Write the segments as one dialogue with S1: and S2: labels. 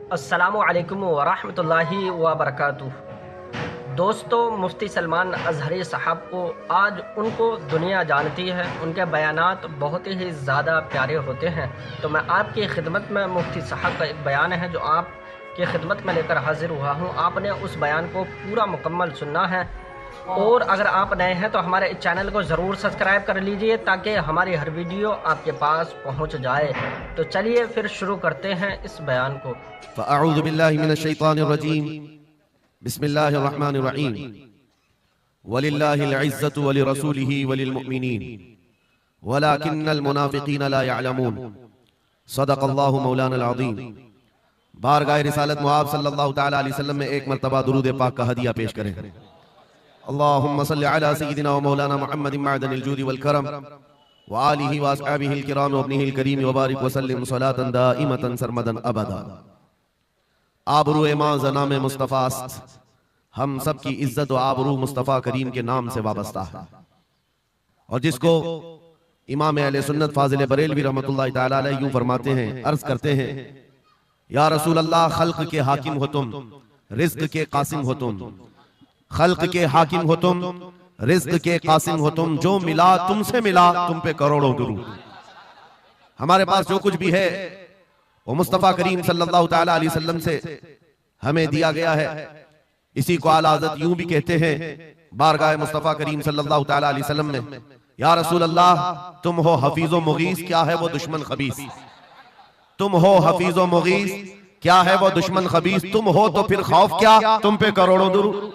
S1: अस्सलामु अलैकुम वरहमतुल्लाहि वबरकातुह। दोस्तों, मुफ्ती सलमान अज़हरी साहब को आज उनको दुनिया जानती है। उनके बयानात बहुत ही ज़्यादा प्यारे होते हैं। तो मैं आपकी खिदमत में मुफ्ती साहब का एक बयान है जो आपकी खिदमत में लेकर हाजिर हुआ हूँ। आपने उस बयान को पूरा मुकम्मल सुनना है और अगर आप नए हैं तो हमारे चैनल को ज़रूर सब्सक्राइब कर लीजिए ताकि हमारी हर वीडियो आपके पास पहुंच जाए। तो चलिए फिर शुरू करते हैं इस बयान को।
S2: फ़अऊज़ु बिल्लाहि मिनश शैतानिर रजीम। बिस्मिल्लाहिर रहमानिर रहीम। वलिल्लाहिल इज़्ज़तु वलिरसूलिहि वलिलमुमिनीन वलाकिन्नल मुनाफ़िक़ीन ला यअलमून। सदक़ल्लाहु मौलाना अज़ीम। बारगाह रिसालत मुआब सल्लल्लाहु तआला अलैहि वसल्लम में एक मरतबा दुरूद पाक का हदिया पेश करें। अल्लाहुम्मा सल्लि अला सय्यिदिना व मौलाना मुहम्मदिन मअदनिल जूदि वल करम व आलिहि व अस्हाबिहिल किराम व इब्निहिल करीम व बारिक व सल्लिम सलातन दाइमतन सरमदन अबदा। आबरू मां ज़नाम मुस्तफ़ास्त, हम सब की इज्जत व आबरू मुस्तफ़ा करीम के नाम से वाबस्ता है। और जिसको इमाम अहले सुन्नत फाजिल बरेलवी रहमतुल्लाहि तआला अलैहि यूं फरमाते हैं, अर्ज करते हैं, या रसूल अल्लाह, खल्क के हाकिम हो तुम, रिज़्क के कासिम हो तुम। खल्क के हाकिम हो तुम, रिज़्क के कासिम हो तुम। जो मिला तुमसे मिला, तुम पे करोड़ों दुरूद। हमारे पास जो कुछ भी है वो मुस्तफ़ा करीम सल्लल्लाहु तआला अलैहि वसल्लम से हमें दिया गया है। इसी को आला हज़रत यूं भी कहते हैं बारगाह मुस्तफ़ा करीम सल्लल्लाहु तआला अलैहि वसल्लम में, या रसूल अल्लाह, तुम हो हफीज़ो मुगीस, क्या है वो दुश्मन खबीस। तुम हो हफीज़ो मुगीस, क्या है वो दुश्मन खबीस। तुम हो तो फिर खौफ क्या, तुम पे करोड़ों दुरूद।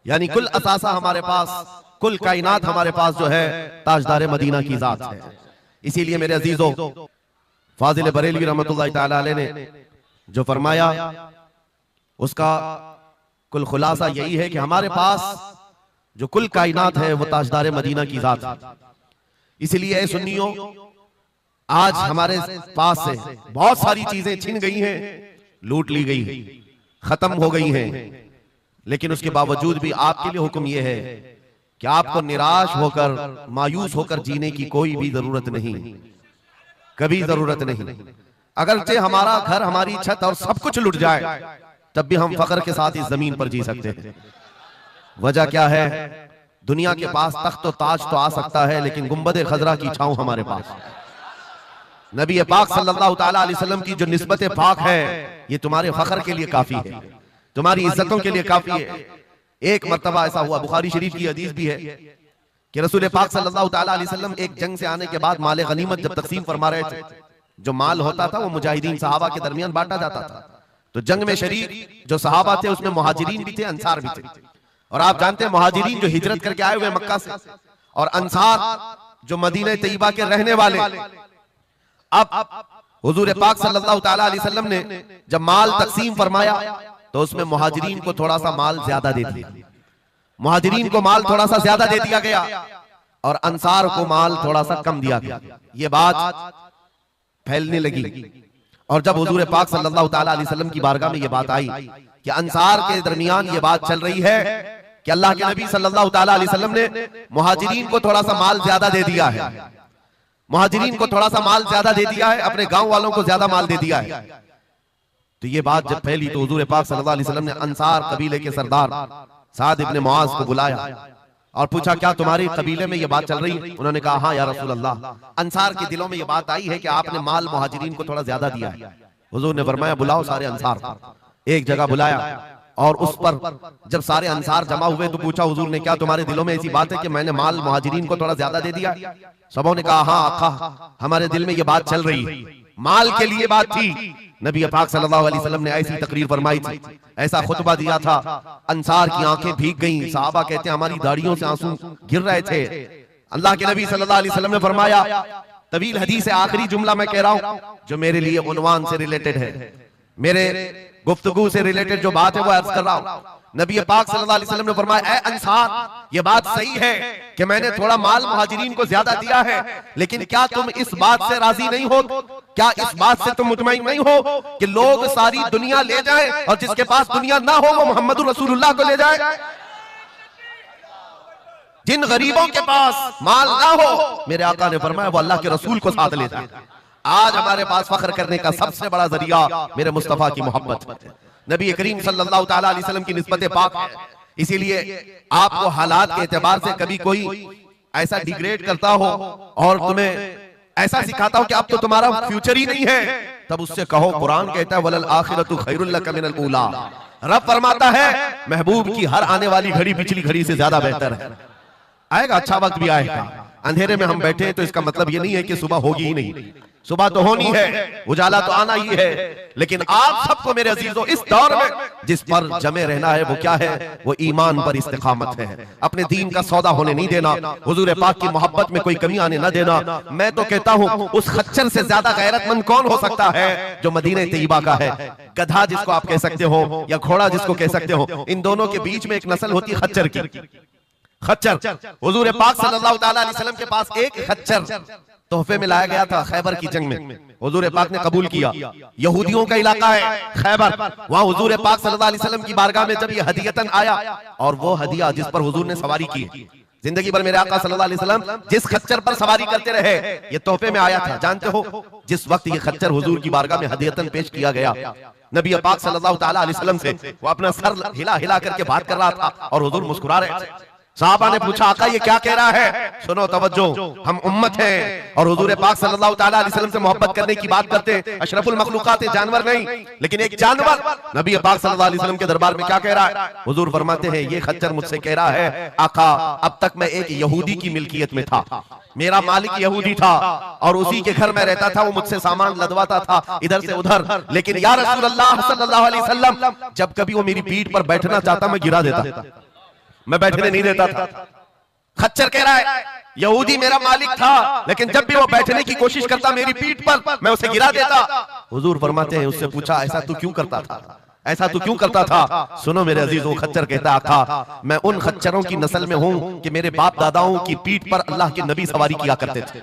S2: यानी कुल असासा हमारे पास, कुल कायनात हमारे पास जो है ताजदार मदीना की जात है। इसीलिए मेरे अजीजों, फाजिल बरेलवी रहमतुल्लाहि तआला अलैहि ने जो फरमाया उसका कुल खुलासा यही है कि हमारे पास जो कुल कायनात है वो ताजदार मदीना की जात है। इसलिए ऐ सुन्नियों, आज हमारे पास से बहुत सारी चीजें छिन गई हैं, लूट ली गई, खत्म हो गई हैं, लेकिन उसके बावजूद भी आपके लिए हुक्म यह है कि आपको निराश होकर, मायूस होकर जीने की कोई भी जरूरत नहीं, कभी जरूरत नहीं। अगरचे हमारा घर, हमारी छत और सब कुछ लुट जाए, तब भी हम फख्र के साथ इस जमीन पर जी सकते हैं। वजह क्या है? दुनिया के पास तख्त और ताज तो आ सकता है, लेकिन गुंबद खजरा की छांव हमारे पास। नबी पाक सल्लल्लाहु तआला अलैहि वसल्लम की जो निस्बत पाक है, ये तुम्हारे फख्र के लिए काफी है, तुम्हारी इज्जतों के लिए काफी है। एक मर्तबा ऐसा हुआ, बुखारी शरीफ की हदीस भी है कि रसूल पाक सल्लल्लाहु तआला अलैहि वसल्लम एक जंग से आने के बाद माल गनीमत जब तकसीम फरमा रहे थे, जो माल होता था वो मुजाहिदीन सहाबा के दरमियान बांटा जाता था। तो जंग में शरीक जो सहाबा थे उसमें मुहाजिरीन भी थे, अंसार भी थे। और आप जानते हैं मुहाजिरीन जो हिजरत करके आए हुए मक्का से, और अंसार जो मदीना तैयबा के रहने वाले। अब हुजूर पाक सल्लल्लाहु तआला अलैहि वसल्लम ने जब माल तकसीम फरमाया तो उसमें मुहाजिरीन को थोड़ा सा माल ज्यादा दे दिया, मुहाजिरीन को माल थोड़ा सा ज्यादा दे दिया गया और अंसार को माल थोड़ा सा कम दिया गया। ये बात फैलने लगी और जब हुजूर पाक सल्लल्लाहु तआला अलैहि वसल्लम की बारगाह में ये बात आई कि अंसार के दरमियान ये बात चल रही है कि अल्लाह के नबी सल्लल्लाहु तआला अलैहि वसल्लम ने मुहाजिरीन को थोड़ा सा माल ज्यादा दे दिया है, मुहाजिरीन को थोड़ा सा माल ज्यादा दे दिया है, अपने गांव वालों को ज्यादा माल दे दिया है। तो ये बात जब फैली तो हुजूर पाक सल्लल्लाहु अलैहि वसल्लम ने अंसार कबीले के सरदार साद इब्ने मुआज को बुलाया और पूछा, क्या तुम्हारे कबीले में ये बात चल रही है? उन्होंने कहा, हाँ या रसूल अल्लाह, अंसार के दिलों में ये बात आई है कि आपने माल मुहाजिरीन को थोड़ा ज्यादा दिया है। हुजूर ने फरमाया, बुलाओ सारे अंसार को। एक जगह बुलाया और उस पर जब सारे अंसार जमा हुए तो पूछा हुजूर ने, क्या तुम्हारे दिलों में ऐसी बात है कि मैंने माल मुहाजिरीन को थोड़ा ज्यादा दे दिया? सबों ने कहा, हाँ आका, हमारे दिल में ये बात चल रही है, माल के लिए बात थी। नबी पाक सल्लल्लाहु अलैहि वसल्लम ने ऐसी तकरीर फरमाई थी, ऐसा खुतबा दिया था, अंसार की आंखें भीग गईं। सहाबा कहते हैं हमारी दाढ़ियों से आंसू गिर रहे थे। अल्लाह के नबी सल्लल्लाहु अलैहि वसल्लम ने फरमाया, तवील हदीस है, आखिरी जुमला मैं कह रहा हूं जो मेरे लिए उन्वान से रिलेटेड है, मेरे गुफ्तगू से रिलेटेड जो बात है वो अर्ज कर रहा हूं। नबी पाक सल्लल्लाहु अलैहि वसल्लम ने फरमाया, ए अंसार, ये बात सही है कि मैंने थोड़ा माल मुहाजिरीन को ज्यादा दिया है, लेकिन क्या तुम इस बात से राजी नहीं हो? क्या इस बात से तुम मुतमईन नहीं हो कि लोग सारी दुनिया ले जाएं और जिसके पास दुनिया ना हो वो मोहम्मद रसूलुल्लाह को ले जाए? जिन गरीबों के पास माल ना हो, मेरे आका ने फरमाया वो अल्लाह के रसूल को साथ ले जाए। आज हमारे पास फख्र करने का सबसे बड़ा जरिया मेरे मुस्तफा की मोहब्बत है, नबी करीम सल्लल्लाहु ताला अलैहि वसल्लम की निस्बत पाक है। इसीलिए आपको हालात के एतबार से कभी कोई ऐसा डिग्रेड करता हो और तुम्हें ऐसा सिखाता हो कि अब तो तुम्हारा फ्यूचर ही नहीं है, तब उससे कहो कुरान कहता है वलल आखिरतु खैरुल लक मिनल ऊला। रब फरमाता है महबूब की हर आने वाली घड़ी पिछली घड़ी से ज्यादा बेहतर है। आएगा, अच्छा वक्त भी आएगा। अंधेरे में हम बैठे हैं तो इसका मतलब ये नहीं है कि सुबह होगी ही नहीं, सुबह तो होनी है, उजाला तो आना ही है। लेकिन आप सबको मेरे अजीजों इस दौर में जिस पर जमे रहना है वो क्या है? वो ईमान पर इस्तिकामत है। अपने दीन का सौदा होने नहीं देना, हुजूर पाक की मोहब्बत में कोई कमी आने न देना। मैं तो कहता हूँ उस खच्चर से ज्यादा गैरतमंद कौन हो सकता है जो मदीने तैयबा का है। गधा जिसको आप कह सकते हो या घोड़ा जिसको कह सकते हो, इन दोनों के बीच में एक नस्ल होती है खच्चर की। खच्चर हुजूर पाक सल्लल्लाहु ताला अलैहि वसल्लम के पास एक खच्चर तोहफे में लाया गया था खैबर की जंग में। हुजूर पाक ने कबूल किया। यहूदियों का इलाका है खैबर, वहां हुजूर पाक सल्लल्लाहु अलैहि वसल्लम की बारगाह में जब ये हदियतन आया, और वो हदिया जिस पर हुजूर ने सवारी की, जिंदगी भर मेरे आका सल्लल्लाहु अलैहि वसल्लम जिस खच्चर पर सवारी करते रहे, ये तोहफे में आया था। जानते हो जिस वक्त ये खच्चर हुजूर की बारगाह में हदियतन पेश किया गया, नबी पाक सल्लल्लाहु ताला अलैहि वसल्लम से वो अपना सर हिला हिला करके बात कर रहा था और हुजूर मुस्कुरा रहे थे। साहबा ने पूछा आका ये क्या कह रहा है? सुनो तवज्जो, हम उम्मत हैं और हुजूर पाक सल्लल्लाहु ताला अलैहि वसल्लम से मोहब्बत करने की बात करते हैं। अशरफुल मखलूकात जानवर नहीं, लेकिन एक जानवर नबी पाक सल्लल्लाहु अलैहि वसल्लम के दरबार में क्या कह रहा है? हुजूर फरमाते हैं ये खच्चर मुझसे कह रहा है आका अब तक मैं एक यहूदी की मिल्कियत में था, मेरा मालिक यहूदी था और उसी के घर में रहता था, वो मुझसे सामान लदवाता था इधर से उधर, लेकिन या रसूल अल्लाह सल्लल्लाहु अलैहि वसल्लम जब कभी वो मेरी पीठ पर बैठना चाहता मैं गिरा देता, मैं बैठने नहीं देता था। खच्चर कह रहा है यहूदी मेरा मालिक था, लेकिन जब भी वो बैठने की कोशिश करता मेरी पीठ पर मैं उसे गिरा देता। हुजूर फरमाते हैं उससे पूछा ऐसा तू क्यों करता था, ऐसा तू क्यों करता था? सुनो मेरे अजीज, वो खच्चर कहता आका मैं उन खच्चरों की नस्ल में हूं कि मेरे बाप दादाओं की पीठ पर अल्लाह के नबी सवारी किया करते थे,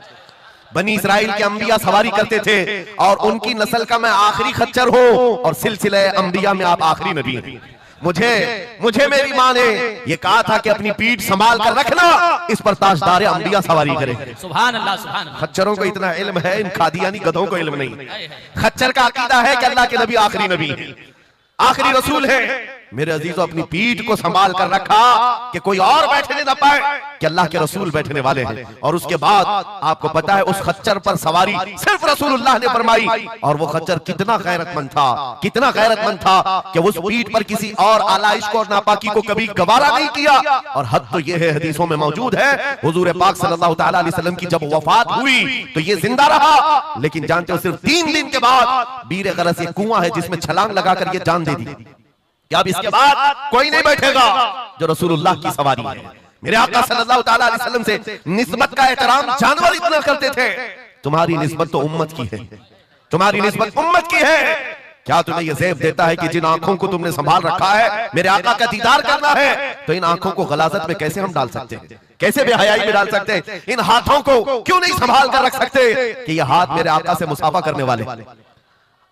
S2: बनी इस्राइल के अंबिया सवारी करते थे और उनकी नस्ल का मैं आखिरी खच्चर हूं और सिलसिले अंबिया में आप आखिरी नबी हैं। मुझे मेरी माँ ने ये कहा था कि अपनी पीठ संभाल कर रखना, इस पर ताजदार अंबिया सवारी करे। सुभान अल्लाह, सुभान अल्लाह। खच्चरों को इतना इल्म है, इन कादियानी गधों को इल्म नहीं। खच्चर का अकीदा है कि अल्लाह के नबी आखिरी नबी है, आखिरी रसूल है। मेरे अजीजों अपनी पीठ को संभाल कर रखा कि कोई और बैठने न पाए, कि अल्लाह के रसूल बैठने वाले हैं। और उसके बाद आपको पता है उस खच्चर पर सवारी सिर्फ रसूलुल्लाह ने फरमाई, और वो खच्चर कितना गैरतमंद था, कितना गैरतमंद था कि उस पीठ पर किसी और आलाइश को और नापाकी को कभी गवारा नहीं किया। और हद तो ये है, हदीसों में मौजूद है, हुजूर पाक सल्लल्लाहु ताला अलैहि वसल्लम की जब वफात हुई तो ये जिंदा रहा, लेकिन जानते हो सिर्फ 3 दिन के बाद बीर गरस एक कुआं है जिसमें छलांग लगाकर ये जान दे दी कि अब इसके बाद कोई नहीं बैठेगा जो रसूलुल्लाह की सवारी है। मेरे आका सल्लल्लाहु ताला अलैहि वसल्लम से निस्बत का एहतराम जानवर इतना करते थे, तुम्हारी निस्बत तो उम्मत की है, तुम्हारी निस्बत उम्मत की है। क्या तुम्हें यह ज़ेब देता है कि जिन आंखों को तुमने संभाल रखा है मेरे आका का दीदार करना है, तो इन आंखों को गलाजत में कैसे हम डाल सकते हैं, कैसे बेहयाई में डाल सकते हैं? इन हाथों को क्यों नहीं संभाल कर रख सकते कि ये हाथ मेरे आका से मुसाफा करने वाले?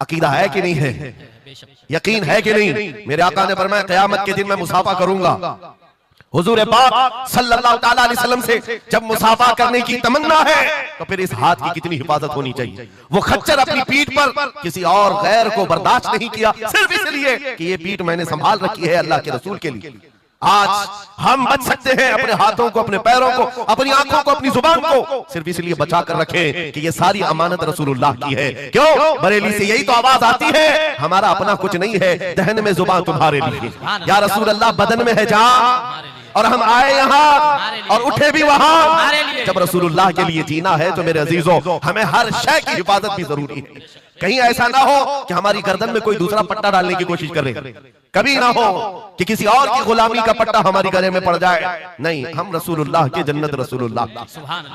S2: अकीदा है कि नहीं है, यकीन है कि नहीं? मेरे आका ने फरमाया क़यामत के दिन मैं मुसाफा करूंगा। हुजूर पाक सल्लल्लाहु ताला अलैहि वसल्लम से जब मुसाफा करने की तमन्ना है तो फिर इस हाथ की कितनी हिफाजत होनी चाहिए। वो खच्चर अपनी पीठ पर किसी और गैर को बर्दाश्त नहीं किया, सिर्फ इसलिए कि ये पीठ मैंने संभाल रखी है अल्लाह के रसूल के लिए। आज हम बच सकते हैं अपने हाथों को, अपने पैरों को, अपनी आंखों को, अपनी जुबान को सिर्फ इसलिए बचा कर रखें कि ये सारी अमानत रसूलुल्लाह की है। क्यों? बरेली से यही तो आवाज आती है हमारा अपना कुछ नहीं है, दहन में जुबान तुम्हारे लिए। या रसूल अल्लाह बदन में है जान, और हम आए यहाँ और उठे भी वहां। जब रसूलुल्लाह के लिए जीना है तो मेरे अजीजों हमें हर शय की हिफाजत भी जरूरी है। कहीं ऐसा ना हो कि हमारी गर्दन में कोई दूसरा पट्टा डालने की कोशिश करे, कभी ना हो कि किसी और की गुलामी का पट्टा हमारी गले में पड़ जाए। नहीं, हम रसूलुल्लाह के, जन्नत रसूलुल्लाह।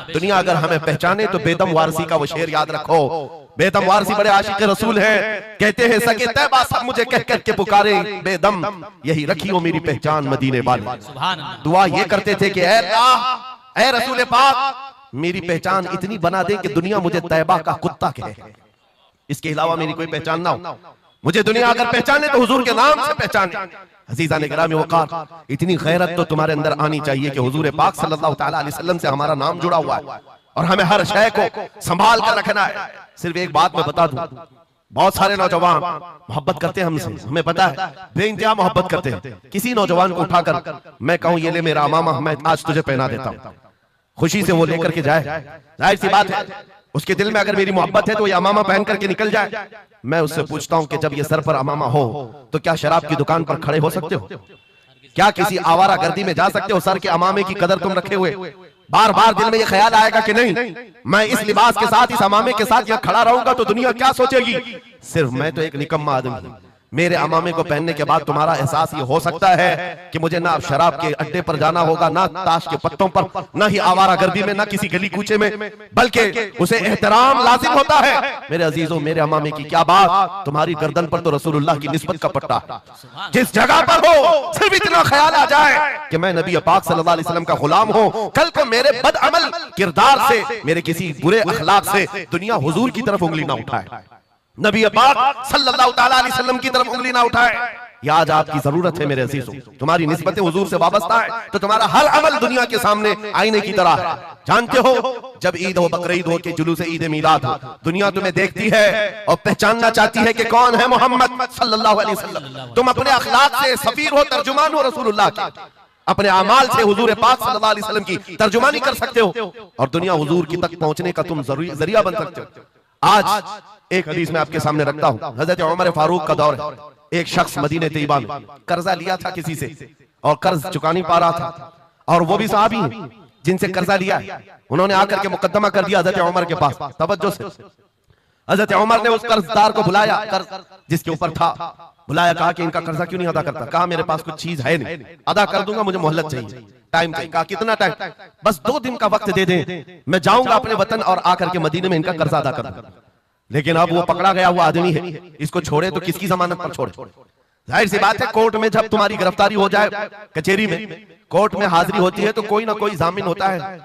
S2: दुनिया अगर हमें पहचाने तो बेदम वारसी का वो शेर याद रखो। बेदम वारसी बड़े आशिक रसूल हैं, कहते हैं सके तैबा सब मुझे कह करके पुकारे, बेदम यही रखियो मेरी पहचान मदीने वाले। दुआ ये करते थे कि ऐ अल्लाह, ऐ रसूल पाक मेरी पहचान इतनी बना दे कि दुनिया मुझे तैबा का कुत्ता कहे, इसके अलावा मेरी कोई पहचान ना हो। मुझे दुनिया अगर पहचाने तो हुजूर के नाम से पहचाने। अजीज़ान गिरामी वक़ार, इतनी गैरत तो तुम्हारे अंदर आनी चाहिए कि हुजूर पाक सल्लल्लाहु ताला अलैहि वसल्लम से हमारा नाम जुड़ा हुआ है और हमें हर शय को संभाल कर रखना है। सिर्फ एक बात मैं बता दूं, बहुत सारे नौजवान मोहब्बत करते हैं हमसे, हमें पता है, बेइंतहा मोहब्बत करते हैं। किसी नौजवान को उठाकर मैं कहूं ये ले मेरा अमामा, मैं आज तुझे पहना देता हूं, खुशी से वो लेकर के जाए, जाहिर सी बात है उसके दिल में अगर मेरी मोहब्बत है तो ये अमामा पहन करके निकल जाए। मैं उससे पूछता हूं कि जब ये सर पर अमामा हो तो क्या शराब की दुकान पर खड़े हो सकते हो? क्या किसी आवारा गर्दी में जा सकते हो सर के अमामे की कदर तुम रखे हुए? बार बार दिल में ये ख्याल आएगा कि नहीं, मैं इस लिबास के साथ, इस अमामे के साथ यहाँ खड़ा रहूंगा तो दुनिया क्या सोचेगी? सिर्फ मैं तो एक निकम्मा आदमी हूं, मेरे अमामे को पहनने के बाद तुम्हारा एहसास ये हो सकता है कि मुझे ना शराब के अड्डे पर जाना होगा, ना ताश के पत्तों पर, ना ही आवारा गर्दी में, ना किसी गली कूचे में, बल्कि उसे एहतराम लाजिम होता है। मेरे अजीजों, मेरे अमामे की क्या बात, तुम्हारी गर्दन पर तो रसूलुल्लाह की निस्बत का पट्टा है। जिस जगह पर हो सिर्फ इतना ख्याल आ जाए कि मैं नबी पाक सल्लल्लाहु अलैहि वसल्लम का गुलाम हूं, कल को मेरे बदअमल किरदार से, मेरे किसी बुरे अखलाक से दुनिया हुजूर की तरफ उंगली ना उठाए, नबी पाक सल्लल्लाहु ताला अलैहि वसल्लम की तरफ उंगली ना उठाए। ये आज आपकी जरूरत है मेरे अजीजों, तुम्हारी निस्बत हुजूर से वाबस्ता है तो तुम्हारा हर अमल दुनिया के सामने आईने की तरह है। जानते हो, जब ईद हो, बकरीद हो, के जुलूस ईद मिलाद हो, दुनिया तुम्हें देखती है और पहचानना चाहती है कि कौन है मोहम्मद सल्लल्लाहु अलैहि वसल्लम। तुम अपने अखलाक से सफीर हो, तर्जुमान हो रसूलुल्लाह के, अपने अमाल से हुजूर पाक सल्लल्लाहु अलैहि वसल्लम की तर्जुमानी कर सकते हो और दुनिया हुजूर की तक पहुंचने का तुम जरिया बन सकते हो। आज एक हदीस में आपके सामने रखता हूं, हजरत उमर फारूक का दौर है। एक शख्स मदीने तैयबा में कर्जा लिया था किसी से और कर्ज चुका नहीं पा रहा था, और वो भी सहाबी हैं जिनसे कर्जा लिया है। उन्होंने आकर के मुकद्दमा कर दिया हजरत उमर के पास, तवज्जो से। हजरत उमर ने उस कर्जदार को बुलाया, कर्ज जिसके ऊपर था, बुलाया, कहा कि इनका कर्जा क्यों नहीं अदा करता? कहा मेरे पास कुछ चीज है नहीं, अदा कर दूंगा, मुझे मोहलत चाहिए, टाइम चाहिए। कहा कितना टाइम? बस 2 दिन का वक्त दे दें, मैं जाऊंगा अपने वतन और आकर के मदीने में इनका कर्जा अदा कर दूंगा। लेकिन अब वो पकड़ा गया हुआ आदमी है, इसको छोड़े तो किसकी जमानत पर छोड़े? जाहिर सी बात है, कोर्ट में जब तुम्हारी गिरफ्तारी हो जाए, कचहरी में, कोर्ट में हाजिरी होती है तो कोई ना कोई जामिन होता है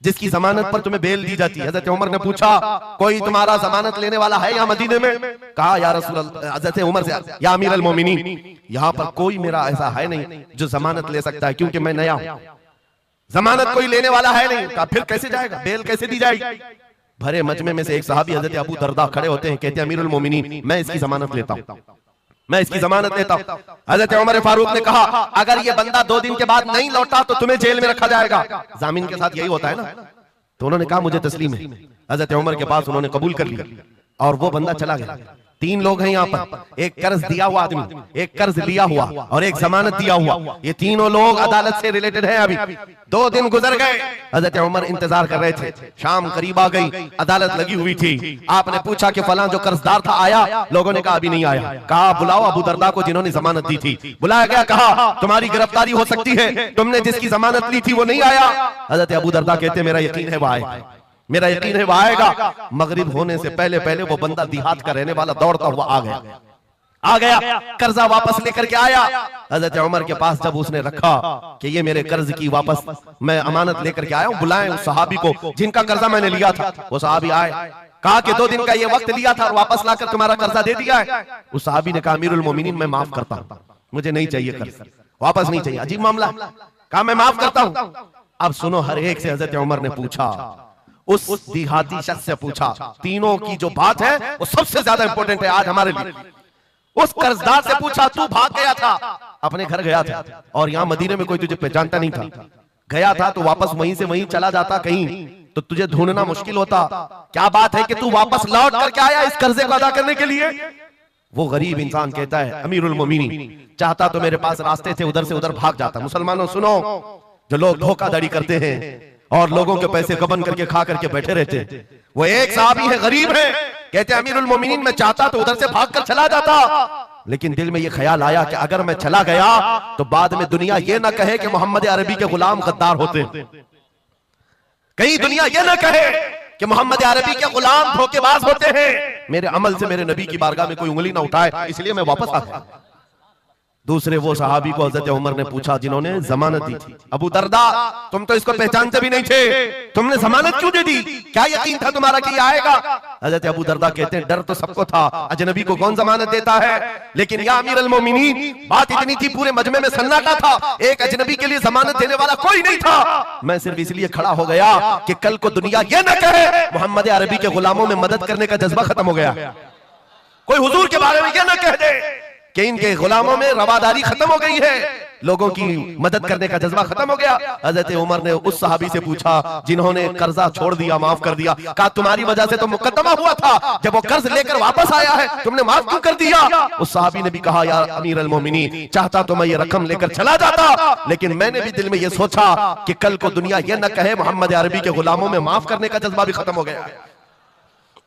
S2: जिसकी जमानत पर तुम्हें बेल दी जाती है। हजरत उमर ने पूछा, कोई तुम्हारा जमानत लेने वाला है यहाँ मदीने में? कहा या रसूल अल्लाह, हजरत उमर से, या अमीर अल मोमिनीन, यहाँ पर कोई मेरा ऐसा है नहीं जो जमानत ले सकता है, क्योंकि मैं नया हूं, जमानत कोई लेने वाला है नहीं। कहा फिर कैसे जाएगा, बेल कैसे दी जाएगी? भरे मजमे में से एक सहाबी हजरत अबू दरदा खड़े होते हैं, कहते हैं अमीरुल मोमिनीन, मैं इसकी जमानत लेता हूं, मैं इसकी जमानत लेता हूं। हजरत उमर फारूक ने कहा, अगर ये बंदा 2 दिन के बाद नहीं लौटा तो तुम्हें जेल में रखा जाएगा। जामीन के साथ यही होता है ना। तो उन्होंने कहा मुझे तस्लीम है। हजरत उमर के पास उन्होंने कबूल कर लिया और वो बंदा चला गया। 3 लोग हैं यहाँ पर, एक कर्ज दिया हुआ आदमी, एक कर्ज लिया हुआ और एक जमानत दिया हुआ। ये तीनों लोग अदालत से रिलेटेड हैं। अभी 2 दिन गुजर गए, हजरत उमर इंतजार कर रहे थे, शाम करीब आ गई, अदालत लगी हुई थी। आपने पूछा कि फलां जो कर्जदार था आया? लोगों ने कहा अभी नहीं आया। कहा बुलाओ अबू दरदा को जिन्होंने जमानत दी थी। बुलाया गया, कहा तुम्हारी गिरफ्तारी हो सकती है, तुमने जिसकी जमानत ली थी वो नहीं आया। हजरत अबू दरदा कहते मेरा यकीन है वो आएगा, मेरा यकीन है वो आएगा। मगरिब होने से पहले पहले वो बंदा देहात का रहने वाला दौड़ता हुआ आ गया, कर्जा वापस लेकर के आया। हजरत उमर के पास जब उसने रखा कि ये मेरे कर्ज की वापस मैं अमानत लेकर के आया हूं, बुलाएं उस सहाबी को जिनका कर्जा मैंने लिया था। वो सहाबी आए, कहा कि 2 दिन का ये वक्त लिया था और वापस लाकर तुम्हारा कर्जा दे दिया है। उस सहाबी ने कहा अमीरुल मोमिनीन, मैं माफ करता हूं, मुझे नहीं चाहिए कर्ज, वापस नहीं चाहिए। अजीब मामला। कहा मैं माफ करता हूं। अब सुनो, हर एक से हजरत उमर ने पूछा, उस देहाती शख्स से पूछा, तीनों की जो बात है वो सबसे ज्यादा इंपॉर्टेंट है आज हमारे लिए। उस कर्जदार से पूछा, तू भाग गया था, अपने घर गया था और यहाँ मदीने में कोई तुझे पहचानता नहीं था, गया था तो वापस वहीं से वहीं चला जाता कहीं तो तुझे ढूंढना मुश्किल होता। क्या बात है कि तू वापस लौट करके आया इस कर्जे को अदा करने के लिए? वो गरीब इंसान कहता है अमीरुल मोमिनीन, चाहता तो मेरे पास रास्ते थे, उधर से उधर भाग जाता। मुसलमानों सुनो, जो लोग धोखाधड़ी करते हैं और लोगों के पैसे गबन करके खा करके बैठे रहते, वो एक सहाबी है, गरीब है, कहते अमीरुल मोमिनीन, मैं चाहता तो उधर से भागकर चला जाता, लेकिन दिल में ये ख्याल आया कि अगर मैं चला गया तो बाद में दुनिया ये ना कहे कि मोहम्मद अरबी के गुलाम गद्दार होते, कहीं दुनिया ये ना कहे कि मोहम्मद अरबी के गुलाम धोखेबाज होते हैं। मेरे अमल से मेरे नबी की बारगाह में कोई उंगली ना उठाए, इसलिए मैं वापस आ गया। दूसरे वो सहाबी को हजरत उमर ने पूछा जिन्होंने जमानत दी थी, अबू दरदा तुम तो इसको पहचानते भी नहीं थे, तुमने जमानत क्यों दे दी? क्या यकीन था तुम्हारा कि आएगा? हजरत अबू दरदा कहते हैं डर तो सबको था, अजनबी को कौन जमानत देता है, लेकिन या अमीर अल मोमिनीन बात इतनी थी पूरे मजमे में सन्नाटा था, एक अजनबी के लिए जमानत देने वाला कोई नहीं था। मैं सिर्फ इसलिए खड़ा हो गया कि कल को दुनिया ये न कहे मोहम्मद अरबी के गुलामों में मदद करने का जज्बा खत्म हो गया, कोई हुजूर के बारे में ये न कह दे कि इनके गुलामों में रवादारी खत्म हो गई है, लोगों की मदद करने का जज्बा खत्म हो गया। हजरत उमर ने उस सहाबी से पूछा जिन्होंने कर्जा छोड़ दिया, माफ कर दिया, कहा तुम्हारी वजह से तो मुकद्दमा हुआ था, जब वो कर्ज लेकर वापस आया है तुमने माफ क्यों कर दिया? उस सहाबी ने भी कहा यार अमीर अल मोमिनीन चाहता तो मैं ये रकम लेकर चला जाता, लेकिन मैंने भी दिल में ये सोचा कि कल को दुनिया ये न कहे मोहम्मद अरबी के गुलामों में माफ करने का जज्बा भी खत्म हो गया।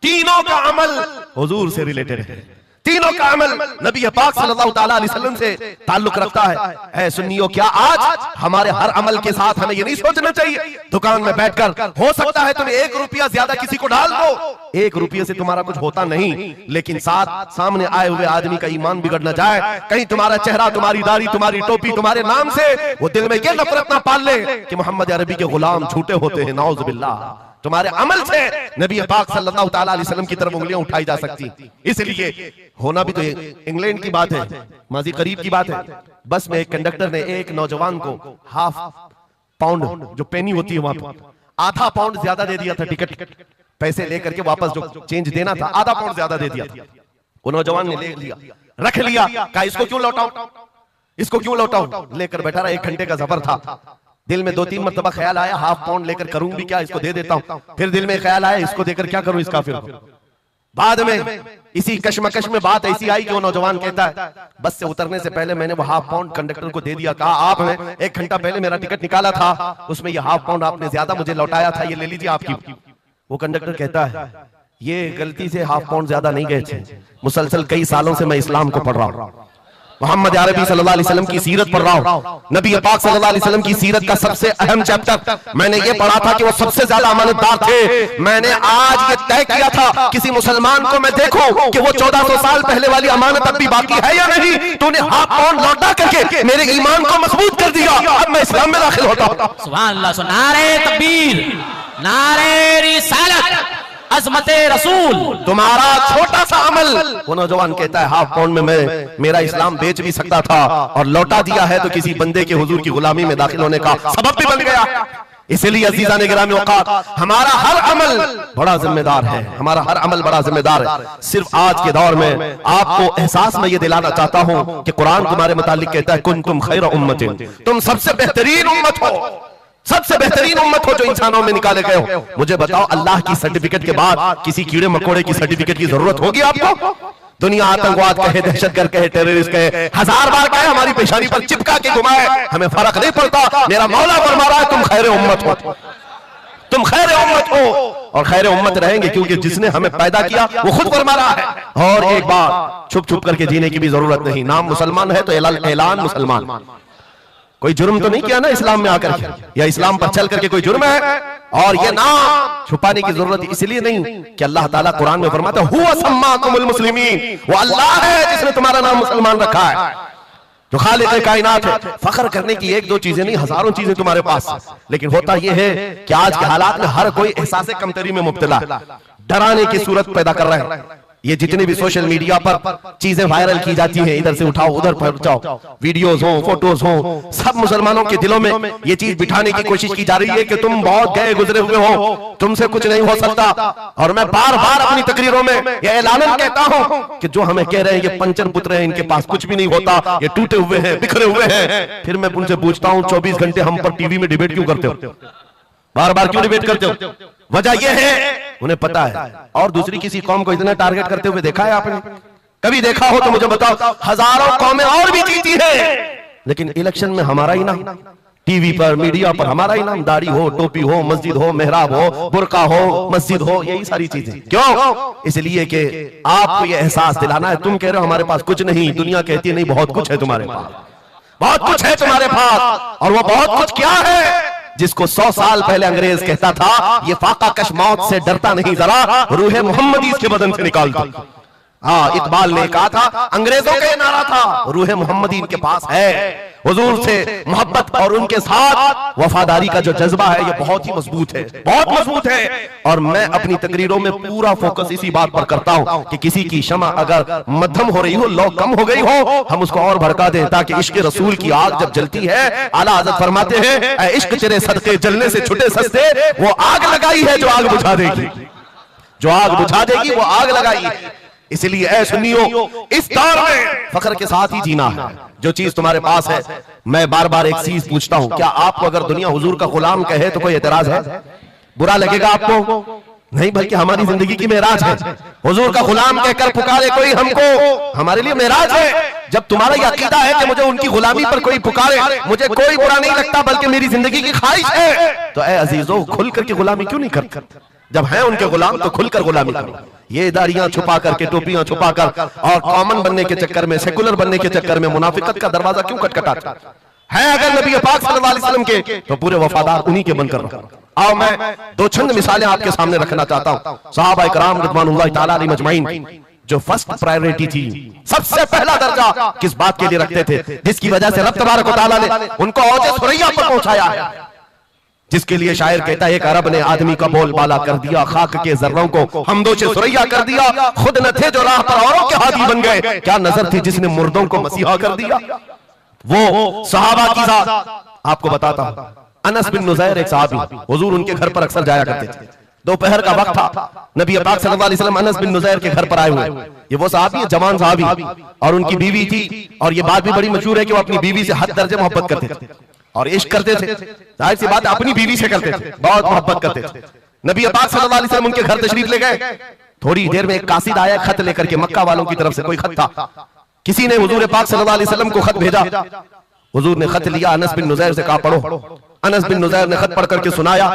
S2: तीनों का अमल हुजूर से रिलेटेड है, तीनों का अमल नबी पाक सल्लल्लाहु अलैहि वसल्लम से ताल्लुक रखता है। ऐ सुन्नियों, क्या आज हमारे हर अमल के साथ हमें ये नहीं सोचना चाहिए दुकान में बैठकर हो सकता है तुम 1 रुपया ज्यादा किसी को डाल दो, 1 रुपये से तुम्हारा कुछ होता नहीं, लेकिन सामने आए हुए आदमी का ईमान बिगड़ न जाए, कहीं तुम्हारा चेहरा, तुम्हारी दाढ़ी, तुम्हारी टोपी, तुम्हारे नाम से वो दिल में ये नफरत ना पाल ले कि मोहम्मद अरबी के गुलाम झूठे होते हैं, नाउज़ बिल्लाह। तुम्हारे अमल से नबी पाक सल्लल्लाहु अलैहि वसल्लम की तरफ उंगलियां उठाई जा सकती। इसलिए होना भी तो इंग्लैंड की बात है, माजी करीब की बात है, बस में एक कंडक्टर ने एक नौजवान को ½ पाउंड जो पेनी होती है वहां पर ½ पाउंड ज्यादा दे दिया था, टिकट पैसे लेकर के वापस जो चेंज देना था ½ पाउंड ज्यादा दे दिया था। वो नौजवान ने ले लिया, रख लिया, कहा इसको क्यों लौटाऊं, इसको क्यों लौटाऊं, लेकर बैठा रहा। 1 घंटे का सफर था, दिल में 2-3 मरतबा ख्याल आया ½ पाउंड लेकर करूं भी क्या, इसको दे देता हूं, फिर दिल में ख्याल आया इसको देकर क्या करूं इसका, फिर बाद में इसी कश्मकश में बात ऐसी आई कि वो नौजवान कहता है बस से उतरने से पहले मैंने वो ½ पाउंड कंडक्टर को दे दिया, कहा आपने 1 घंटा पहले मेरा टिकट निकाला था, उसमें ये ½ पाउंड आपने ज्यादा मुझे लौटाया था, ये ले लीजिए आपकी। वो कंडक्टर कहता है ये गलती से ½ पाउंड ज्यादा नहीं गए थे, मुसलसल कई सालों से मैं इस्लाम को पढ़ रहा हूं, मोहम्मद अरबी सल्लल्लाहु अलैहि वसल्लम की सीरत पढ़ रहा हूं, नबी पाक सल्लल्लाहु अलैहि वसल्लम की सीरत का सबसे अहम चैप्टर मैंने ये पढ़ा था कि वो सबसे ज्यादा अमानतदार थे। मैंने आज ये तय किया था किसी मुसलमान को मैं देखूं कि वो 1400 साल पहले वाली अमानत अब भी बाकी है या नहीं, तूने ½ पाउंड लौटा करके मेरे ईमान को मजबूत कर दिया, अब मैं इस्लाम में दाखिल होता हूं। सुभान अल्लाह, नारे तकबीर, नारे रिसालत, अज़मते रसूल। तुम्हारा छोटा सा अमल, वो नौजवान कहता है ½ पाउंड में मैं मेरा इस्लाम बेच भी सकता था और लौटा दिया है तो किसी बंदे के हुजूर की गुलामी में दाखिल होने का सबब भी बन गया। इसलिए अजीज़ान गिरामी औकात, हमारा हर अमल बड़ा जिम्मेदार है, हमारा हर अमल बड़ा जिम्मेदार है। सिर्फ आज के दौर में आपको एहसास में ये दिलाना चाहता हूं कि कुरान तुम्हारे मुतालिक कहता है कुंतुम खैर उम्मतिन, तुम सबसे बेहतरीन उम्मत हो, सबसे बेहतरीन उम्मत हो जो इंसानों में निकाले गए हो। मुझे बताओ अल्लाह की सर्टिफिकेट के बाद किसी कीड़े मकोड़े की सर्टिफिकेट की जरूरत होगी आपको? दुनिया आतंकवाद कहे, दहशतगर्द कहे, टेररिस्ट कहे, 1000 बार कहे, हमारी पेशानी पर चिपका के घुमाए, हमें फर्क नहीं पड़ता। मेरा मौला फरमा रहा है तुम खैर उम्मत हो, तुम खैर उम्मत हो और खैर उम्मत रहेंगे क्योंकि जिसने हमें पैदा किया वो खुद फरमा रहा है। और एक बात, छुप छुप करके जीने की भी जरूरत नहीं, नाम मुसलमान है तो ऐलान मुसलमान, कोई जुर्म तो नहीं किया ना इस्लाम में आकर के, या इस्लाम पर चल करके कोई जुर्म है, और ये नाम छुपाने की जरूरत इसलिए नहीं कि अल्लाह ताला कुरान में फरमाता है हुवा सम्माकुमुल मुस्लिमीन, वो अल्लाह है जिसने तुम्हारा नाम मुसलमान रखा है, जो खालिक कायनात है। फख्र करने की 1-2 चीजें नहीं, हजारों चीजें तुम्हारे पास, लेकिन होता यह है कि आज के हालात में हर कोई एहसास कमतरी में मुब्तला, डराने की सूरत पैदा कर रहे हैं। ये जितने भी सोशल मीडिया पर चीजें वायरल की जाती हैं, इधर से उठाओ उधर पहुंचाओ, वीडियोस हो, फोटोज हो, सब मुसलमानों के दिलों में ये चीज बिठाने की कोशिश की जा रही है कि तुम बहुत गए गुजरे हुए हो, तुमसे कुछ नहीं हो सकता। और मैं बार बार अपनी तकरीरों में ये ऐलान कहता हूं कि जो हमें कह रहे हैं ये पंचर पुत्र हैं, इनके पास कुछ भी नहीं होता, ये टूटे हुए हैं, बिखरे हुए हैं, फिर मैं उनसे पूछता हूं 24 घंटे हम पर टीवी में डिबेट क्यों करते हो, बार बार क्यों डिबेट करते हो? वजह यह है उन्हें पता है। और दूसरी किसी कौम को इतना टारगेट करते हुए देखा है आपने? कभी देखा हो तो मुझे बताओ। हजारों कौमें और भी जीती हैं, लेकिन इलेक्शन में हमारा ही नाम, टीवी पर मीडिया पर हमारा ही नाम, दाढ़ी हो, टोपी हो, मस्जिद हो, मेहराब हो, बुर्का हो, मस्जिद हो, यही सारी चीजें। क्यों? इसलिए कि आपको यह एहसास दिलाना है। तुम कह रहे हो हमारे पास कुछ नहीं, दुनिया कहती है नहीं बहुत कुछ है तुम्हारे पास, बहुत कुछ है तुम्हारे पास। और वो बहुत कुछ क्या है जिसको 100 साल पहले अंग्रेज कहता था ये फाका कश मौत से डरता नहीं, जरा रूहे मोहम्मदी इसके बदन से निकाल दो। हाँ, इकबाल ने कहा था, अंग्रेजों का ये नारा था, रूह मोहम्मदी इनके पास है। हुजूर से मोहब्बत और उनके साथ वफादारी का जो जज्बा है ये बहुत ही मजबूत है, बहुत मजबूत है। और मैं अपनी तकरीरों में पूरा फोकस इसी बात पर करता हूं कि किसी की शमा अगर मध्यम हो रही हो, लौ कम हो गई हो, हम उसको और भड़का दें, ताकि इश्क रसूल की आग जब जलती है, आला हज़रत फरमाते हैं, ऐ इश्क तेरे सदके जलने से छुटे सस्ते, वो आग लगाई है जो आग बुझा देगी, जो आग बुझा देगी वो आग लगाई है। इसलिए ऐ सुन्नियों, इस दौर में फख्र के साथ ही जीना है। जो चीज तुम्हारे पास है, मैं बार बार एक चीज पूछता हूं, क्या आपको अगर दुनिया हुजूर का गुलाम कहे तो कोई एतराज है? बुरा लगेगा आपको? नहीं, बल्कि हमारी जिंदगी की मेराज है। हुजूर का गुलाम कहकर पुकारे कोई हमको, हमारे लिए मेराज है। जब तुम्हारा यह अकीदा है कि मुझे उनकी गुलामी पर कोई पुकारे, मुझे कोई बुरा नहीं लगता, बल्कि मेरी जिंदगी की ख्वाहिश है, तो ऐ अजीजों, खुल करके गुलामी क्यों नहीं करते? जब हैं उनके गुलाम तो खुलकर गुलामी करो। ये दाढ़ियां छुपा करके, टोपियां छुपा कर और कॉमन बनने के चक्कर में, सेकुलर बनने के चक्कर में मुनाफिकत का दरवाजा क्यों खटखटाते हैं? अगर नबी पाक सल्लल्लाहु अलैहि वसल्लम के, तो पूरे वफादार उन्हीं के बनकर रहो। आओ मैं दो चंद मिसालें आपके सामने रखना चाहता हूं। सहाबा किराम रिज़वानुल्लाहि तआला अलैहिम अजमईन जो फर्स्ट प्रायोरिटी थी, सबसे पहला दर्जा किस बात के लिए रखते थे, जिसकी वजह से रब तबारक व तआला ने उनको औज सुरैया पर पहुंचाया है, जिसके लिए शायर कहता है, एक अरब ने आदमी का बोलबाला कर दिया, खाक के जर्रों को हमदोशे सुरैया कर दिया, खुद न थे जो राह पर औरों के हादी बन गए, क्या नजर थी जिसने मुर्दों को मसीहा कर दिया। वो सहाबा की जात आपको बताता हूं। अनस बिन नुज़ैर एक सहाबी, हुजूर उनके घर पर अक्सर जाया करते थे। दोपहर का वक्त था, नबी पाक सल्लल्लाहु अलैहि वसल्लम अनस बिन नुज़ैर के घर पर आए हुए। ये वो सहाबी है, जवान सहाबी, और उनकी बीवी थी, और ये बात भी बड़ी मशहूर है कि वो अपनी बीवी से हद दर्जे मोहब्बत करते थे और इश्क करते थे। जाहिर सी बात अपनी बीवी से करते थे, बहुत मोहब्बत करते थे। नबी पाक सल्लल्लाहु अलैहि वसल्लम उनके घर तशरीफ ले गए। थोड़ी देर में एक कासिद आया खत लेकर के, मक्का वालों की तरफ से कोई खत था। किसी ने हुजूर पाक सल्लल्लाहु अलैहि वसल्लम को खत भेजा। हुजूर ने खत लिया, अनस बिन नुज़ैर से कहा पढ़ो। अनस बिन नुज़ैर ने खत पढ़ करके सुनाया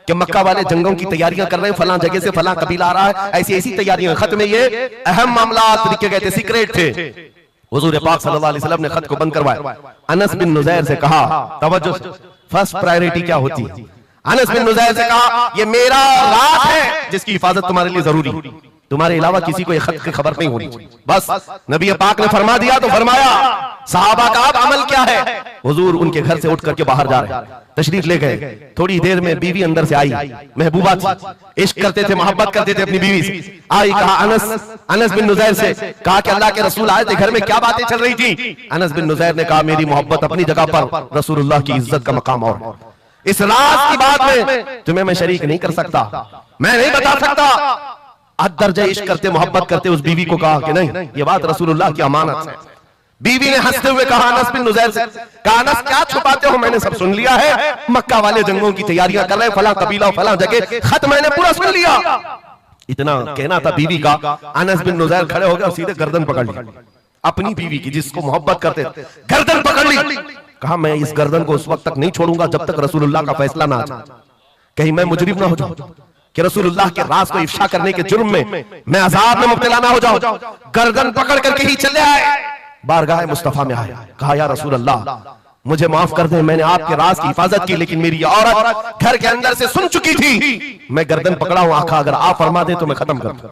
S2: कि मक्का वाले जंगों की तैयारियां कर रहे हैं, फलां जगह से फलां कबीला आ रहा है, ऐसी ऐसी तैयारियां। खत में ये अहम मामला लिखे गए थे, सीक्रेट थे। हुजूर पाक सल्लल्लाहु अलैहि वसल्लम ने खत को बंद करवाया। अनस बिन नुज़ैर से कहा, तवज्जो, फर्स्ट प्रायोरिटी क्या होती है? अनस बिन नुज़ैर से कहा, ये मेरा राज है जिसकी हिफाजत तुम्हारे लिए जरूरी, तुम्हारे अलावा किसी को ये खत की खबर नहीं होनी चाहिए। बस नबी पाक ने फरमा दिया तो फरमाया। सहाबा का अब अमल क्या है? हुजूर उनके घर से उठ करके बाहर जा रहे हैं, तशरीफ ले गए। थोड़ी देर में बीवी अंदर से आई, महबूबा थी, इश्क करते थे, मोहब्बत करते थे अपनी बीवी से। आई, कहा अनस बिन नुज़ैर से, कहा कि अल्लाह के रसूल आए थे, घर में क्या बातें चल रही थी? अनस बिन नुज़ैर ने कहा, मेरी मोहब्बत अपनी जगह पर, रसूलुल्लाह की इज्जत का मकाम और। इस राज की बात में तुम्हें मैं शरीक नहीं कर सकता, मैं नहीं बता सकता। हद दर्जे इश्क करते, मोहब्बत करते उस बीवी को कहा कि नहीं, ये बात रसूलुल्लाह की अमानत है। बीवी ने हंसते हुए कहा अनस बिन नुज़ैर से, कहा अनस क्या छुपाते हो, मैंने सब सुन लिया है, मक्का वाले जंगों की तैयारियां कर रहे हैं, फलां कबीला फलां जगह, खत मैंने पूरा सुन लिया। इतना कहना था बीवी का, अनस बिन नुज़ैर खड़े हो गए और सीधे गर्दन पकड़ ली अपनी बीवी की, जिसको मोहब्बत करते थे, गर्दन पकड़ ली। कहा मैं इस गर्दन को उस वक्त तक नहीं छोड़ूंगा जब तक रसूलुल्लाह का फैसला ना आ जाए, कहीं मैं मुजरिम ना हो जाऊं कि रसूलुल्लाह के राज को इफ्शा करने के जुर्म में मैं अज़ाब में मुब्तला ना हो जाऊं। गर्दन पकड़ करके ही चले आए, बारगाह मुस्तफा में आए, कहा या रसूल अल्लाह मुझे माफ कर दें, मैंने आपके राज की हिफाजत की, लेकिन मेरी औरत घर के अंदर से सुन चुकी थी, मैं गर्दन पकड़ा हूं। आका अगर आप फरमा दें तो मैं खत्म कर दूं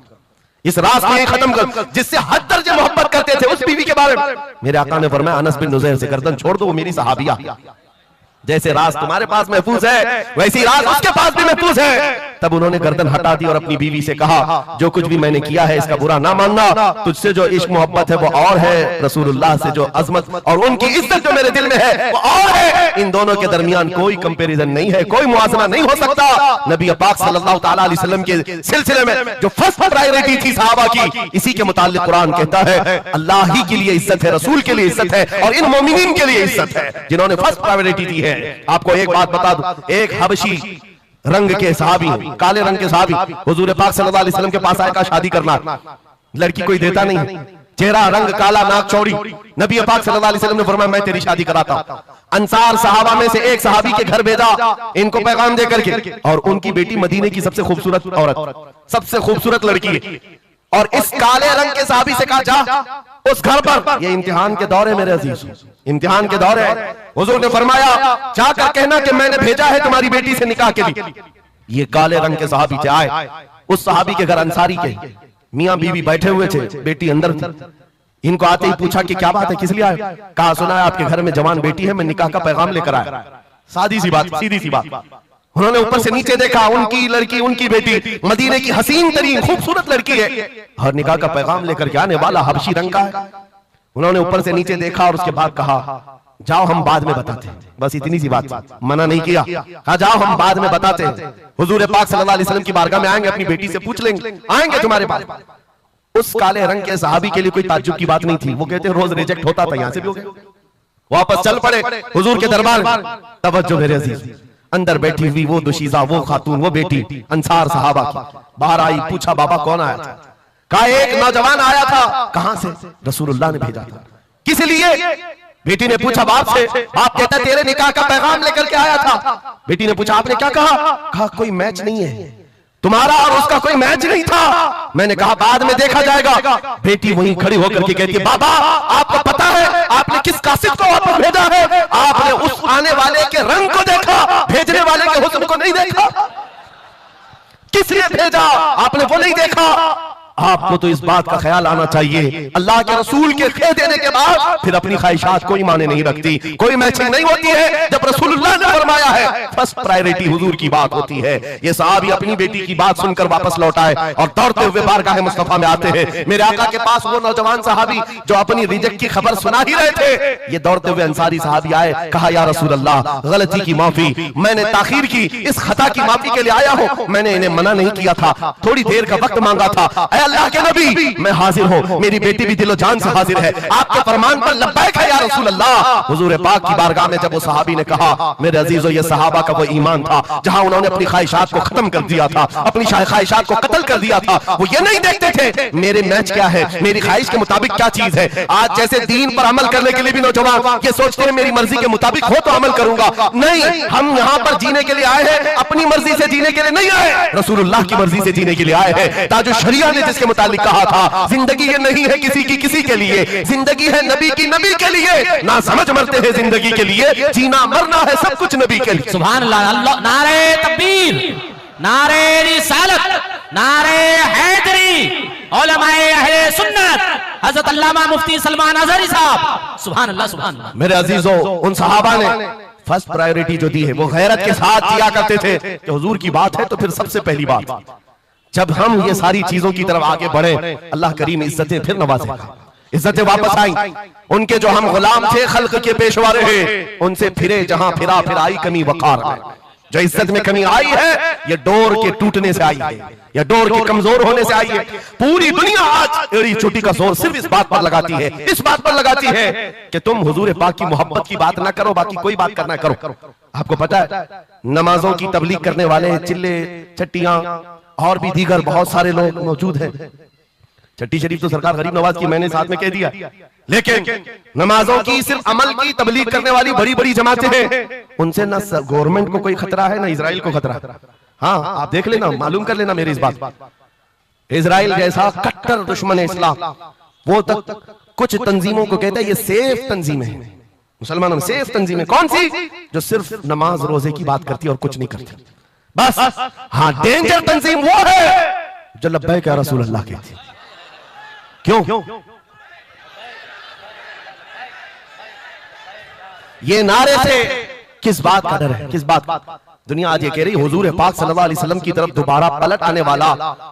S2: इस राज को, खत्म कर, जिससे हद दर्जे मोहब्बत करते थे उस बीवी के बारे में। मेरे आका ने फरमाया अनस बिन नुज़ैर से गर्दन छोड़ दो, वो मेरी सहाबिया। जैसे राज तुम्हारे पास महफूज है वैसी राज उसके पास भी महफूज है। तब उन्होंने गर्दन हटा दी और अपनी बीवी से कहा, जो कुछ भी मैंने किया है इसका बुरा ना मानना, तुझसे जो इश्क मोहब्बत है वो और है, रसूलुल्लाह से जो अजमत और उनकी इज्जत जो मेरे दिल में है वो और है। इन दोनों के दरमियान कोई कंपैरिजन नहीं है, कोई मुआज़ना नहीं हो सकता। नबी पाक सल्लल्लाहु तआला अलैहि वसल्लम के सिलसिले में जो फर्स्ट प्रायोरिटी थी सहाबा की, इसी के मुताल्लिक कुरान कहता है अल्लाह ही के लिए इज्जत है, रसूल के लिए इज्जत है और इन मोमिनीन के लिए इज्जत है जिन्होंने फर्स्ट प्रायोरिटी दी है। आपको एक बात बता दूं, एक हबशी रंग के सहाबी, काले रंग के सहाबी हुजूर पाक सल्लल्लाहु अलैहि वसल्लम के पास आए, का शादी करना, लड़की कोई देता नहीं, चेहरा रंग काला, नाक चौड़ी। नबी पाक सल्लल्लाहु अलैहि वसल्लम ने फरमाया मैं तेरी शादी कराता हूं। अंसार सहाबा में से एक सहाबी के घर भेजा इनको पैगाम दे करके, और उनकी बेटी मदीने की सबसे खूबसूरत औरत, सबसे खूबसूरत लड़की है, और इस काले रंग के सहाबी से कहा जा उस घर पर, ये इम्तिहान के दौर है मेरे अजीज, इम्तिहान के दौर है। हुजूर ने फरमाया जाकर कहना कि मैंने भेजा है तुम्हारी बेटी से निकाह के लिए। ये काले रंग के सहाबी आए, उस सहाबी के घर अंसारी के, मियां बीवी बैठे हुए थे, बेटी अंदर थी। इनको आते ही पूछा कि क्या बात है, किस लिए आए? कहा सुना है आपके घर में जवान बेटी है, मैं निकाह का पैगाम लेकर आया। सादी सी बात, सीधी सी बात। उन्होंने ऊपर से नीचे देखा, उनकी लड़की, उनकी बेटी मदीने की हसीन तरीन खूबसूरत लड़की है और निकाह का पैगाम लेकर के आने वाला हबशी रंग का है। उन्होंने ऊपर से नीचे देखा और उसके बाद कहा जाओ हम बाद में बताते हैं। बस इतनी सी बात, मना नहीं किया, कहा जाओ हम बाद में बताते हैं। हुजूर पाक सल्लल्लाहु अलैहि वसल्लम की बारगाह में आएंगे, अपनी बेटी से पूछ लेंगे, आएंगे तुम्हारे पास। उस काले रंग के सहाबी के लिए कोई ताज्जुब की बात नहीं थी। वो कहते रोज रिजेक्ट होता था, यहां से भी हो गया। वापस चल पड़े हुजूर के दरबार में। तवज्जो मेरे अजीज, अंदर बैठी हुई वो दुशीजा, वो खातून, वो बेटी अंसार सहाबा की बाहर आई। पूछा बाबा कौन आया था? कहा एक नौजवान आया था। कहां से? रसूलुल्लाह ने भेजा था। किस लिए? बेटी ने पूछा बाप से। बाप कहता तेरे निकाह का पैगाम लेकर के आया था। बेटी ने पूछा आपने क्या कहा? कहा कोई मैच नहीं है, तुम्हारा और उसका कोई मैच नहीं था। मैंने कहा बाद में देखा जाएगा। बेटी वहीं खड़ी होकर के कहती है बाबा आपको पता है आपने किस कासिद को वापस भेजा है? आपने उस आने वाले के रंग को देखा, भेजने वाले के हुस्न को नहीं देखा। किस लिए भेजा आपने वो नहीं देखा। आपको तो इस बात का ख्याल आना चाहिए, अल्लाह के रसूल के कह देने के बाद फिर अपनी ख्वाहिशात कोई माने नहीं रखती, कोई मैचिंग नहीं होती है। जब रसूलुल्लाह ने फरमाया है फर्स्ट प्रायोरिटी हुजूर की बात होती है। ये सहाबी अपनी बेटी की बात सुनकर वापस लौट आए और दौड़ते हुए बारगाह मुस्तफा में आते हैं। मेरे आका के पास वो नौजवान सहाबी जो अपनी रिजेक्ट की खबर सुना ही रहे थे, ये दौड़ते हुए अंसारी सहाबी आए। कहा या रसूल अल्लाह गलती की माफी, मैंने ताखीर की, इस खता की माफी के लिए आया हूं। मैंने इन्हें मना नहीं किया था, थोड़ी देर का वक्त मांगा था। अल्लाह के नबी मैं हाजिर हूं, मेरी बेटी भी दिलो जान से हाजिर है, आपके फरमान पर लब्बैक है या रसूल अल्लाह। हुजूर पाक की बारगाह में जब वो सहाबी ने कहा, मेरे अजीजों ये सहाबा का वो ईमान था जहां उन्होंने अपनी ख्वाहिशात को खत्म कर दिया था, अपनी ख्वाहिशात को कत्ल कर दिया था। वो ये नहीं देखते थे मेरे मैच क्या है, मेरी ख्वाहिश के मुताबिक क्या चीज है। आज जैसे दीन पर अमल करने के लिए भी नौजवान ये सोचते हैं मेरी मर्जी के मुताबिक हो तो अमल करूंगा। नहीं, हम यहाँ पर जीने के लिए आए हैं, अपनी मर्जी से जीने के लिए नहीं आए, रसूलुल्लाह की मर्जी से जीने के लिए आए हैं। ताजो शरिया ने जिसके मुताबिक कहा था जिंदगी ये नहीं है किसी की किसी के लिए, जिंदगी है नबी की नबी के लिए। ना समझ मरते हैं जिंदगी के लिए, जीना मरना है सब कुछ नबी के लिए।
S3: सुभान अल्लाह। अल्लाह नारे तकबीर, नारे रिसालत, नारे हैदरी, उलमाए अहले सुन्नत, हजरत अल्लामा मुफ्ती सलमान अजहरी साहब। सुभान अल्लाह सुभान अल्लाह।
S2: मेरे अजीजों उन सहाबा ने फर्स्ट प्रायोरिटी जो दी है वो गैरत के साथ दिया करते थे कि हुजूर की बात है तो फिर सबसे पहली बात। जब हम ये सारी चीजों की तरफ आगे बढ़े, अल्लाह करीम इज्जतें फिर नवाजेगा, इज्जतें वापस आई। उनके जो हम गुलाम थे खल्क के पेशवा रहे, उनसे फिरे जहां फिरा फिर आई कमी वकार में। जो इज्जत में कमी आई है ये डोर के टूटने से आई है, या डोर के कमजोर होने से आई है। पूरी दुनिया आज एड़ी चोटी का जोर सिर्फ इस बात पर लगाती है, इस बात पर लगाती है कि तुम हुजूर पाक की मोहब्बत की बात ना करो, बाकी कोई बात करना करो। आपको पता है नमाजों की तबलीग करने वाले चिल्ले चट्टियां और भी दीगर बहुत सारे लोग मौजूद हैं। चट्टी शरीफ तो सरकार गरीब नवाज की मैंने साथ में कह दिया, लेकिन नमाजों की सिर्फ अमल की तबलीग करने वाली बड़ी बड़ी जमातें हैं, उनसे ना गवर्नमेंट को कोई खतरा है ना इजराइल को खतरा है। हाँ आप देख लेना, मालूम कर लेना मेरी इस बात। इजराइल जैसा कट्टर दुश्मन है इस्लाम, वो तक कुछ तंजीमों को कहता है ये सेफ तंजीमें हैं, मुसलमानों में सेफ तंजीमें। कौन सी? जो सिर्फ नमाज रोजे की बात करती है और कुछ नहीं करती बस। हाँ डेंजर तंजीम वो है जो लब्बैक या रसूल अल्लाह कहती। क्यों? ये नारे से किस बात का डर है, किस बात का? दुनिया आज ये कह रही हुजूर पाक सल्लल्लाहु अलैहि वसल्लम की तरफ दोबारा पलट आने वाला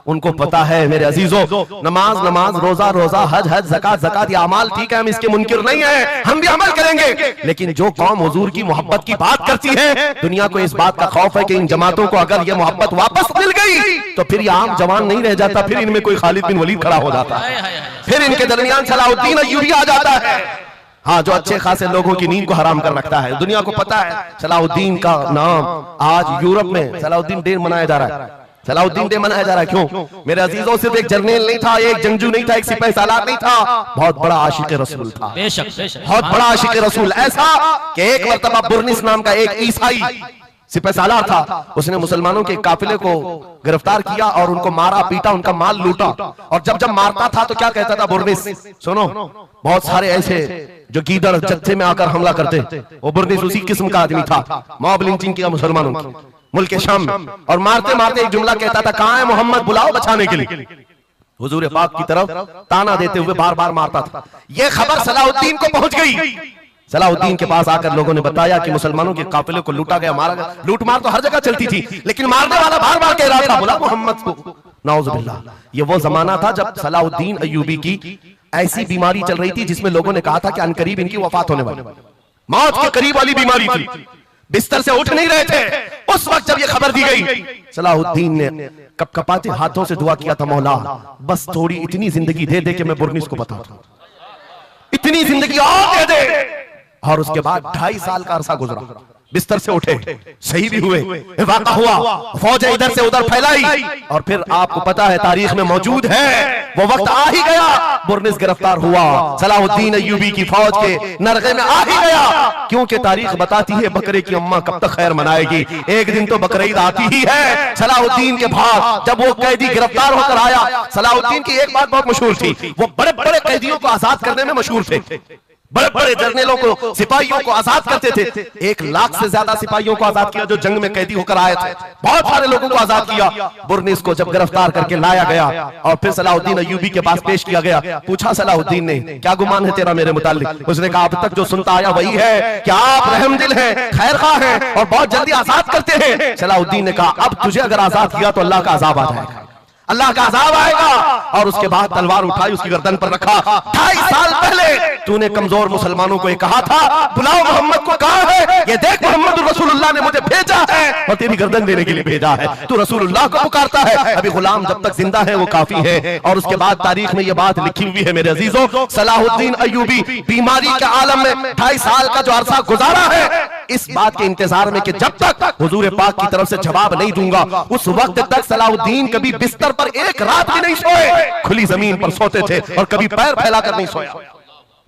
S2: उनको पता है। मेरे अजीजों नमाज नमाज, रोजा रोजा, हज हज, ज़कात ज़कात, ये अमाल ठीक है, हम इसके मुनकिर नहीं है, हम भी अमल करेंगे। लेकिन जो कौम हुजूर की मोहब्बत की बात करती है, दुनिया को इस बात का खौफ है कि इन जमातों को अगर ये मोहब्बत वापस मिल गई तो फिर ये आम जवान नहीं रह जाता, फिर इनमें कोई खालिद बिन वलीद खड़ा हो जाता है, फिर इनके दरमियान सलाहुद्दीन अय्यूबी आ जाता है। हाँ जो अच्छे खासे लोगों की नींद को हराम कर रखता है। दुनिया को पता है सलाहुद्दीन का नाम आज यूरोप में सलाहुद्दीन डे मनाया जा रहा है, सलाहुद्दीन डे मनाया जा रहा है। क्यों? मेरे अजीजों सिर्फ एक जर्नल नहीं था, एक जंगजू नहीं था, एक सिपाही सालार नहीं था, बहुत बड़ा आशिक रसूल था, बहुत बड़ा आशिक रसूल। ऐसा कि एक मरतबा बुर्निस नाम का एक ईसाई सिपाही सालार था, उसने मुसलमानों के काफिले को गिरफ्तार किया और उनको मारा पीटा, उनका माल लूटा। और जब जब मारता था तो क्या कहता था बुर्निस? सुनो, बहुत सारे ऐसे जो गीदड़ जत्थे में आकर हमला करते, वो बुर्निस उसी किस्म का आदमी था। मॉब लिंचिंग किया मुसलमानों की मुल्क शाम में, और मारते मारते एक जुमला कहता था, कहां है मोहम्मद, बुलाओ बचाने के लिए। हुजूर पाक की तरफ ताना देते हुए बार बार मारता था। यह खबर सलाहुद्दीन को पहुंच गई। सलाहुद्दीन के पास आकर लोगों ने बताया कि मुसलमानों के काफिले को लूटा गया, मारा गया। लूट मार तो हर जगह चलती थी, लेकिन मारने वाला बार बार कह रहा था बुला मोहम्मद को। नाउजुबिल्लाह। ये वो जमाना था जब सलाहुद्दीन अय्यूबी की ऐसी बीमारी चल रही थी जिसमें लोगों ने कहा था कि अनकरीब इनकी वफात होने वाली, मौत के करीब वाली बीमारी थी, बिस्तर से उठ नहीं रहे थे। उस वक्त जब ये खबर दी गई, सलाहुद्दीन ने कपकपाते हाथों से दुआ किया था, मौला बस थोड़ी इतनी जिंदगी दे दे कि मैं बुर्निस को बता दूं, इतनी जिंदगी और दे दे। और उसके बाद 2.5 साल का अरसा गुजरा, बिस्तर से उठे, सही भी हुए, वाक़ा हुआ, फौजें इधर से उधर फैलाई, और फिर आपको पता है तारीख में मौजूद है वो वक्त आ ही गया, बुर्निस गिरफ्तार हुआ, सलाहुद्दीन अय्यूबी की फौज के नरगे में आ ही गया। क्योंकि तारीख बताती है बकरे की अम्मा कब तक खैर मनाएगी, एक दिन तो बकरीद आती ही है। सलाहुद्दीन के भाग जब वो कैदी गिरफ्तार होकर आया, सलाहुद्दीन की एक बात बहुत मशहूर थी, वो बड़े बड़े कैदियों को आजाद करने में मशहूर थे, बड़े बड़े जर्नलों को, सिपाहियों को आजाद करते थे। 1 लाख से ज्यादा सिपाहियों को आजाद किया जो जंग में कैदी होकर आए थे, बहुत सारे लोगों को आजाद किया। बुर्निस को जब गिरफ्तार करके लाया गया और फिर सलाहुद्दीन अय्यूबी के पास पेश किया गया, पूछा सलाहुद्दीन ने क्या गुमान है तेरा मेरे मुताल्लिक? उसने कहा अब तक जो सुनता आया वही है कि आप रहमदिल हैं, खैरखा हैं और बहुत जल्दी आजाद करते हैं। सलाहुद्दीन ने कहा अब तुझे अगर आजाद किया तो अल्लाह का अजाब आ जाएगा, अल्लाह का अजाब आएगा। और उसके बाद तलवार उठाई, उसकी गर्दन पर रखा। 2.5 साल पहले तूने कमजोर मुसलमानों को ये कहा था बुलाओ मोहम्मद को, कहा है ये देख मोहम्मद रसूलुल्लाह ने मुझे भेजा है और तेरी गर्दन देने के लिए भेजा है, तू रसूलुल्लाह को पुकारता है। अभी गुलाम जब तक जिंदा है वो काफी है। और उसके बाद तारीख में ये बात लिखी हुई है मेरे अजीजों, सलाहुद्दीन अय्यूबी बीमारी के आलम में 2.5 साल का जो अरसा गुजारा है, इस बात के इंतजार में कि जब तक हुजूर पाक की तरफ से जवाब नहीं दूंगा उस वक्त तक सलाहुद्दीन कभी बिस्तर पर एक रात भी नहीं सोए, खुली जमीन पर सोते थे और कभी पैर फैलाकर नहीं सोया,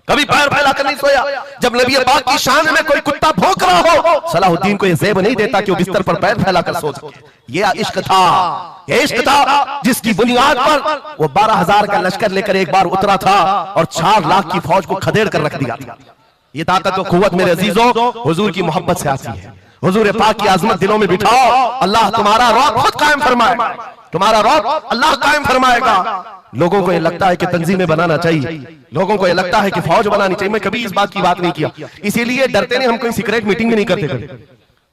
S2: कभी पैर फैलाकर नहीं सोया। जब नबी पाक की शान में कोई कुत्ता भौंक रहा हो, सलाहुद्दीन को यह ज़ेब नहीं देता कि वो बिस्तर पर पैर फैलाकर सो सके। ये इश्क था, ये इश्क था जिसकी बुनियाद पर वो 12,000 का लश्कर लेकर एक बार उतरा था और 4 लाख की फौज को खदेड़ कर रख दिया था। ये ताकत और कुव्वत मेरे अजीजों हुजूर की मोहब्बत से आती है। हुजूर पाक की आजमत दिलों में बिठाओ, अल्लाह तुम्हारा रौब खुद कायम फरमाएगा, तुम्हारा रौब अल्लाह कायम फरमाएगा। लोगों को ये लगता है कि तंजीमें बनाना चाहिए, लोगों को ये लगता है कि फौज बनानी चाहिए। मैं कभी इस बात की बात नहीं किया, इसीलिए डरते नहीं, हम कोई सीक्रेट मीटिंग भी नहीं करते।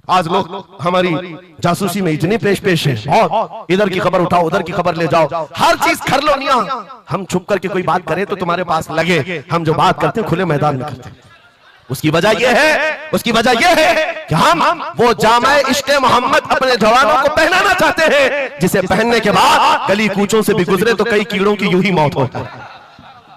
S2: आज लोग हमारी जासूसी में इतने पेश हैं, बहुत इधर की खबर उठाओ, उधर की खबर ले जाओ, हर चीज कर लो निया। हम छुप करके कोई बात करें तो तुम्हारे पास लगे हम जो बात करते हैं खुले मैदान में करते हैं। उसकी वजह यह है कि हम वो जामा इश्क़ मोहम्मद अपने जवानों को पहनाना चाहते हैं, जिसे पहनने के बाद गली कूचों से भी गुजरे तो कई कीड़ों की यूं ही मौत होती है।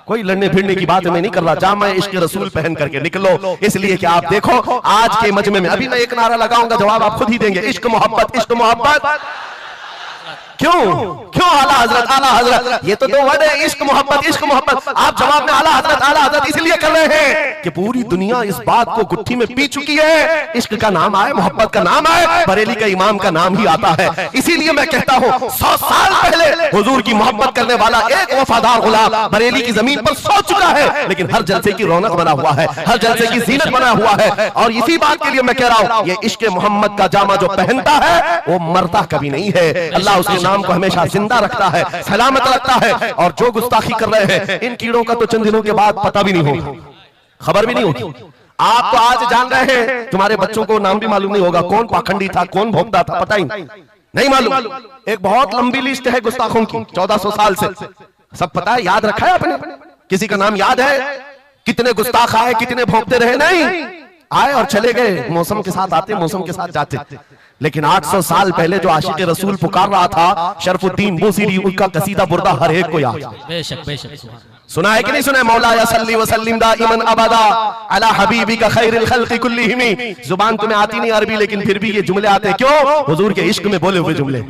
S2: कोई लड़ने भिड़ने की बात मैं नहीं कर रहा, जामा इश्क़ रसूल पहन करके निकलो। इसलिए कि आप देखो आज के मजमे में, अभी मैं एक नारा लगाऊंगा, जवाब आप खुद ही देंगे, इश्क़ मोहब्बत, इश्क़ मोहब्बत। क्यों आला हजरत, ये तो 2 वर्ड है, इश्क मोहब्बत, इश्क मोहब्बत। आप जवाब में आला हजरत इसलिए कर रहे हैं कि पूरी दुनिया इस बात को गुट्ठी में पी चुकी है, इश्क का नाम आए, मोहब्बत का नाम आए, बरेली का इमाम का नाम ही आता है। इसीलिए मैं कहता हूं 100 साल पहले हुजूर की मोहब्बत करने वाला एक वफादार गुलाम बरेली की जमीन पर सो चुका है, लेकिन हर जलसे की रौनक बना हुआ है, हर जलसे की जीनत बना हुआ है। और इसी बात के लिए मैं कह रहा हूं ये इश्क मोहम्मद का जामा जो पहनता है वो मरता कभी नहीं है। अल्लाह उसके नाम को हमेशा जिंदा रखता है, सलामत रखता है। और जो गुस्ताखी कर रहे हैं इन कीड़ों का तो चंद दिनों के बाद पता भी नहीं होगा, खबर भी नहीं होगी। आप तो आज जान रहे हैं, तुम्हारे बच्चों को नाम भी मालूम नहीं होगा, कौन पाखंडी था, कौन भोंकता था, पता ही नहीं मालूम। एक बहुत लंबी लिस्ट है गुस्ताखों की, 1400 साल से, सब पता है, याद रखा है आपने? किसी का नाम याद है? कितने गुस्ताख आए, कितने भोंकते रहे? नहीं, आए और चले गए, मौसम के साथ आते, मौसम के साथ जाते। लेकिन 800 साल पहले जो आशिक रसूल पुकार रहा था, शरफुद्दीन बूसीरी, उनका कसीदा बुर्दा हर एक को याद है।
S3: बेशक बेशक
S2: सुना है कि नहीं सुना है? मौला या सल्ली व सल्लिम दाइमन अबदा अला हबीबिका खैरिल खल्क़ि कुल्लिहिम। जुबान तुम्हें आती नहीं अरबी, लेकिन फिर भी ये जुमले आते, क्यों? हुजूर के इश्क में बोले हुए जुमले।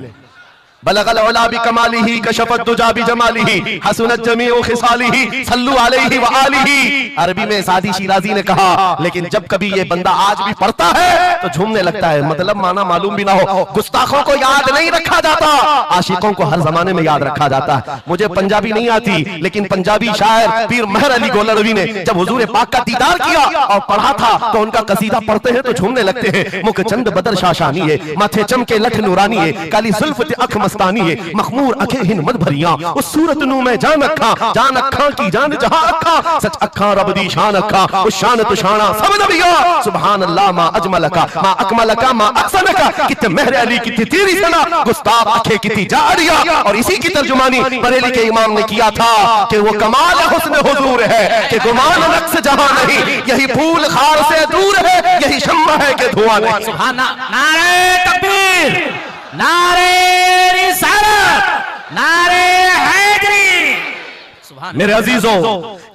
S2: बलगल उला बिकमालिही कशफत दुजा बिजमालिही हसनत जमीउ खिसालिही सल्लु अलैहि व आलिही। अरबी में सादी शिराजी ने कहा, लेकिन जब कभी ये बंदा आज भी पढ़ता है तो झूमने लगता है, मतलब माना मालूम भी ना हो। गुस्ताखों को याद नहीं रखा जाता, आशिकों को हर जमाने में याद रखा जाता है। मुझे पंजाबी नहीं आती, लेकिन पंजाबी शायर पीर महर अली गोलरवी ने जब हुजूर पाक का दीदार किया और पढ़ा था तो उनका कसीदा पढ़ते हैं तो झूमने लगते हैं। मुख चंद बदर शाशानी है, माथे चमके लठ नूरानी है, काली जुल्फ अख मस्तानी है मखमूर अखे हिन मत भरियां उस सूरत नू मैं जान अखा की जान जहां अखा सच अखा रब दी शान अखा उस शान तो शाना सब नबिया सुभान अल्लाह मा अजमलका मा अकमलका मा अहसनका कितने मेहर अली कितनी तेरी सना गुस्ताब अखे कितनी जारिया। और इसी की तर्जुमानी बरेली के इमाम ने किया था कि वो कमाल हुस्न हुजूर है कि गुमान नक्श जहां नहीं यही फूल खार से दूर है यही शम्मा है कि धुआं नहीं।
S3: सुभान नारे तकबीर नारे रिसालत नारे हैदरी।
S2: मेरे अजीजों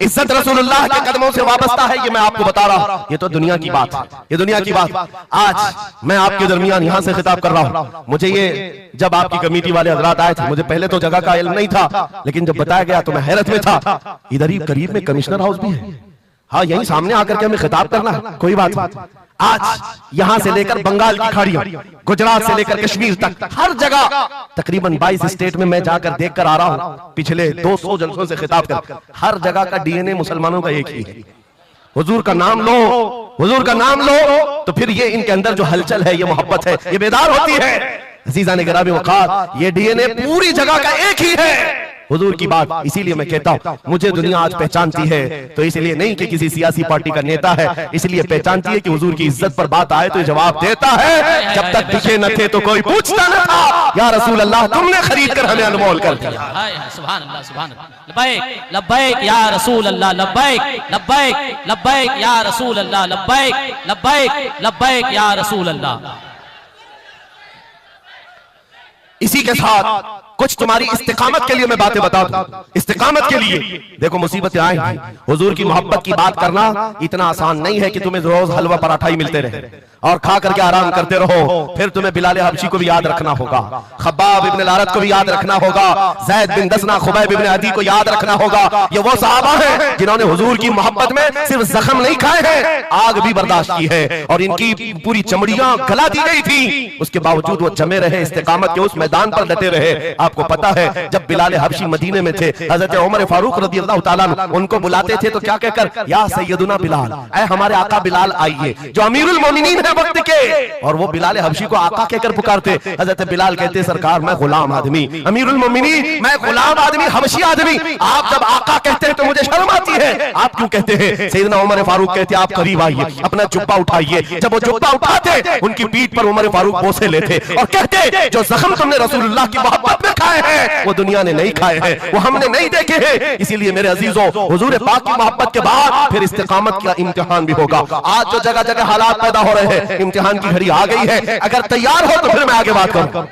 S2: इज्जत रसूलुल्लाह के कदमों से वाबस्ता है ये मैं आपको बता रहा हूं। ये तो दुनिया की बात है, ये दुनिया की बात। आज मैं आपके दरमियान यहां से खिताब कर रहा हूं। मुझे ये जब आपकी कमेटी वाले हजरात आए थे मुझे पहले तो जगह का इल्म नहीं था, लेकिन जब बताया गया तो मैं हैरत में था। इधर ही करीब में कमिश्नर हाउस भी है, हाँ यही सामने आकर के हमें खिताब करना है, कोई बात नहीं। आज यहां से लेकर बंगाल की खाड़ियां, गुजरात से लेकर कश्मीर तक हर जगह तकरीबन 22 स्टेट में मैं जाकर देखकर आ रहा हूं पिछले 200 जलसों से खिताब कर। हर जगह का डीएनए मुसलमानों का एक ही है। हुजूर का नाम लो, हुजूर का नाम लो तो फिर ये इनके अंदर जो हलचल है, ये मोहब्बत है, ये बेदार होती है। अजीज़ान गिरामी वक़ार, ये डीएनए पूरी जगह का एक ही है, हुजूर की बात। इसीलिए मैं कहता हूं मुझे दुनिया आज पहचानती है तो इसलिए नहीं कि किसी सियासी पार्टी का नेता है, इसलिए पहचानती है कि हुजूर की इज्जत पर बात आए तो जवाब देता है। जब तक दिखे न थे तो कोई पूछता न था, या रसूल अल्लाह तुमने खरीद कर हमें अनमोल कर दिया।
S3: सुभान अल्लाह सुभान अल्लाह। लब्बैक लब्बैक या रसूल अल्लाह, लब्बैक लब्बैक लब्बैक या रसूल अल्लाह, लब्बैक लब्बैक लब्बैक या रसूल अल्लाह।
S2: इसी के साथ कुछ तुम्हारी इस्तिकामत के लिए मैं बातें बता दूं। इस्तिकामत के लिए देखो मुसीबतें आएंगी, हुजूर की मोहब्बत की बात करना इतना आसान नहीं है कि तुम्हें रोज हलवा पराठा ही मिलते रहे और खा करके आराम करते रहो। फिर तुम्हें बिलाल हबशी को भी याद रखना होगा, खब्बाब इब्न अल-अरत को भी याद रखना होगा, ज़ैद बिन दसना, खुबैब इब्न अदी को याद रखना होगा। ये वो सहाबा हैं जिन्होंने हुजूर की मोहब्बत में सिर्फ जख्म नहीं खाए हैं, आग भी बर्दाश्त की है और इनकी पूरी चमड़ियां गला दी गई थी, उसके बावजूद वो जमे रहे, इस्तिकामत के उस मैदान पर डटे रहे। आपको पता है जब बिलाल हबशी मदीने में थे, हजरत उमर फारूक रज़ी अल्लाह ताला अन्हु उनको बुलाते थे तो क्या कहकर, या सैयदुना बिलाल, ऐ हमारे आका बिलाल आइए, जो अमीरुल मोमिनीन है वक्त के। और वो बिलाल हबशी को आका कहकर पुकारते। हजरत बिलाल कहते सरकार मैं गुलाम आदमी, अमीरुल मोमिनीन मैं गुलाम आदमी, हबशी आदमी, आप जब आका कहते हैं तो मुझे शर्म आती है, आप क्यों कहते हैं? सैयदना उमर फारूक कहते आप करीब आइए, अपना जुब्बा उठाइए। जब वो जुब्बा उठाते उनकी पीठ पर उमर फारूक बोसे लेते और कहते जो जख्म तुमने रसूलुल्लाह की मोहब्बत में खाए हैं वो दुनिया ने नहीं खाए हैं, वो हमने नहीं देखे हैं। इसीलिए मेरे अजीजों हुजूर पाक की मोहब्बत के बाद फिर इस्तिकामत का इम्तिहान भी होगा। आज जो जगह जगह हालात पैदा हो रहे हैं, इम्तिहान की घड़ी आ गई है। अगर तैयार हो तो फिर मैं आगे बात करूं।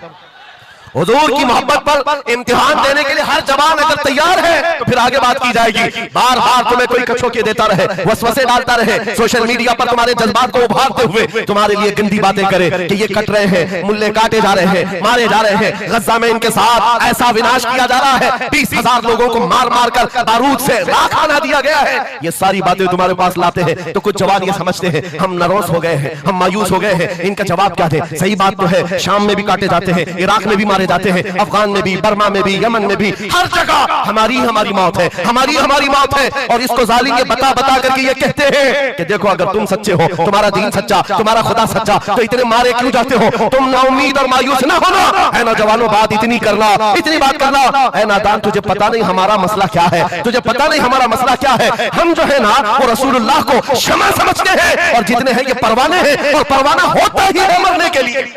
S2: हुजूर की मोहब्बत पर इम्तिहान देने के लिए हर जवान अगर तैयार है तो फिर आगे बात की जाएगी। बार बार तुम्हें कोई कचोके देता रहे, वसवसे डालता रहे, सोशल मीडिया पर तुम्हारे जज्बात को उभारते हुए तुम्हारे लिए गंदी बातें करे कि ये कट रहे हैं, मुल्ले काटे जा रहे हैं, मारे जा रहे हैं, गज्जा में इनके साथ ऐसा विनाश किया जा रहा है, 20,000 लोगों को मार मार कर बारूद से राख बना दिया गया है। ये सारी बातें तुम्हारे पास लाते हैं तो कुछ जवान ये समझते हैं हम नरोस हो गए हैं, हम मायूस हो गए हैं, इनका जवाब क्या दे? सही बात तो है, शाम में भी काटे जाते हैं, इराक में भी मारे जाते हैं, अफगान में भी, बर्मा में भी, यमन में भी, हर जगह हमारी मौत है, हमारी मौत है। और इसको जालिम ये बता बता करके ये कहते हैं कि देखो अगर तुम सच्चे हो, तुम्हारा दीन सच्चा, तुम्हारा खुदा सच्चा, तो इतने मारे क्यों जाते हो? तुम ना उम्मीद और मायूस ना होना है, नौजवानों बात इतनी करना, इतनी बात करना है। नादान तुझे पता नहीं हमारा मसला क्या है, तुझे पता नहीं हमारा मसला क्या है। हम जो है ना वो रसूलुल्लाह को शमा समझते हैं और जितने हैं ये परवाने हैं और परवाना होता ही है मरने के लिए।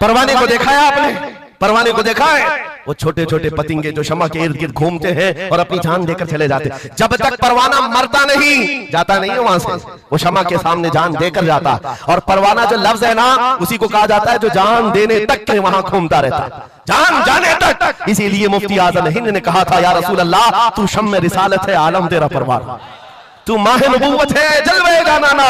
S2: परवाने को देखा है आपने? परवाने को देखा है? वो छोटे छोटे पतंगे जो शमा के इर्द गिर्द घूमते हैं और अपनी जान देकर चले जाते हैं। जब तक परवाना मरता नहीं, जाता नहीं है वहां से, वो शमा के सामने जान देकर जाता। और परवाना जो लफ्ज है ना उसी को कहा जाता है जो जान देने तक के वहां घूमता रहता, जान जाने तक। इसीलिए मुफ्ती आजम हिंद ने कहा था या रसूल अल्लाह तू शम्मे रिसालत है, आलम तेरा परवाना, तू माहे नबूवत है, जलवे गाना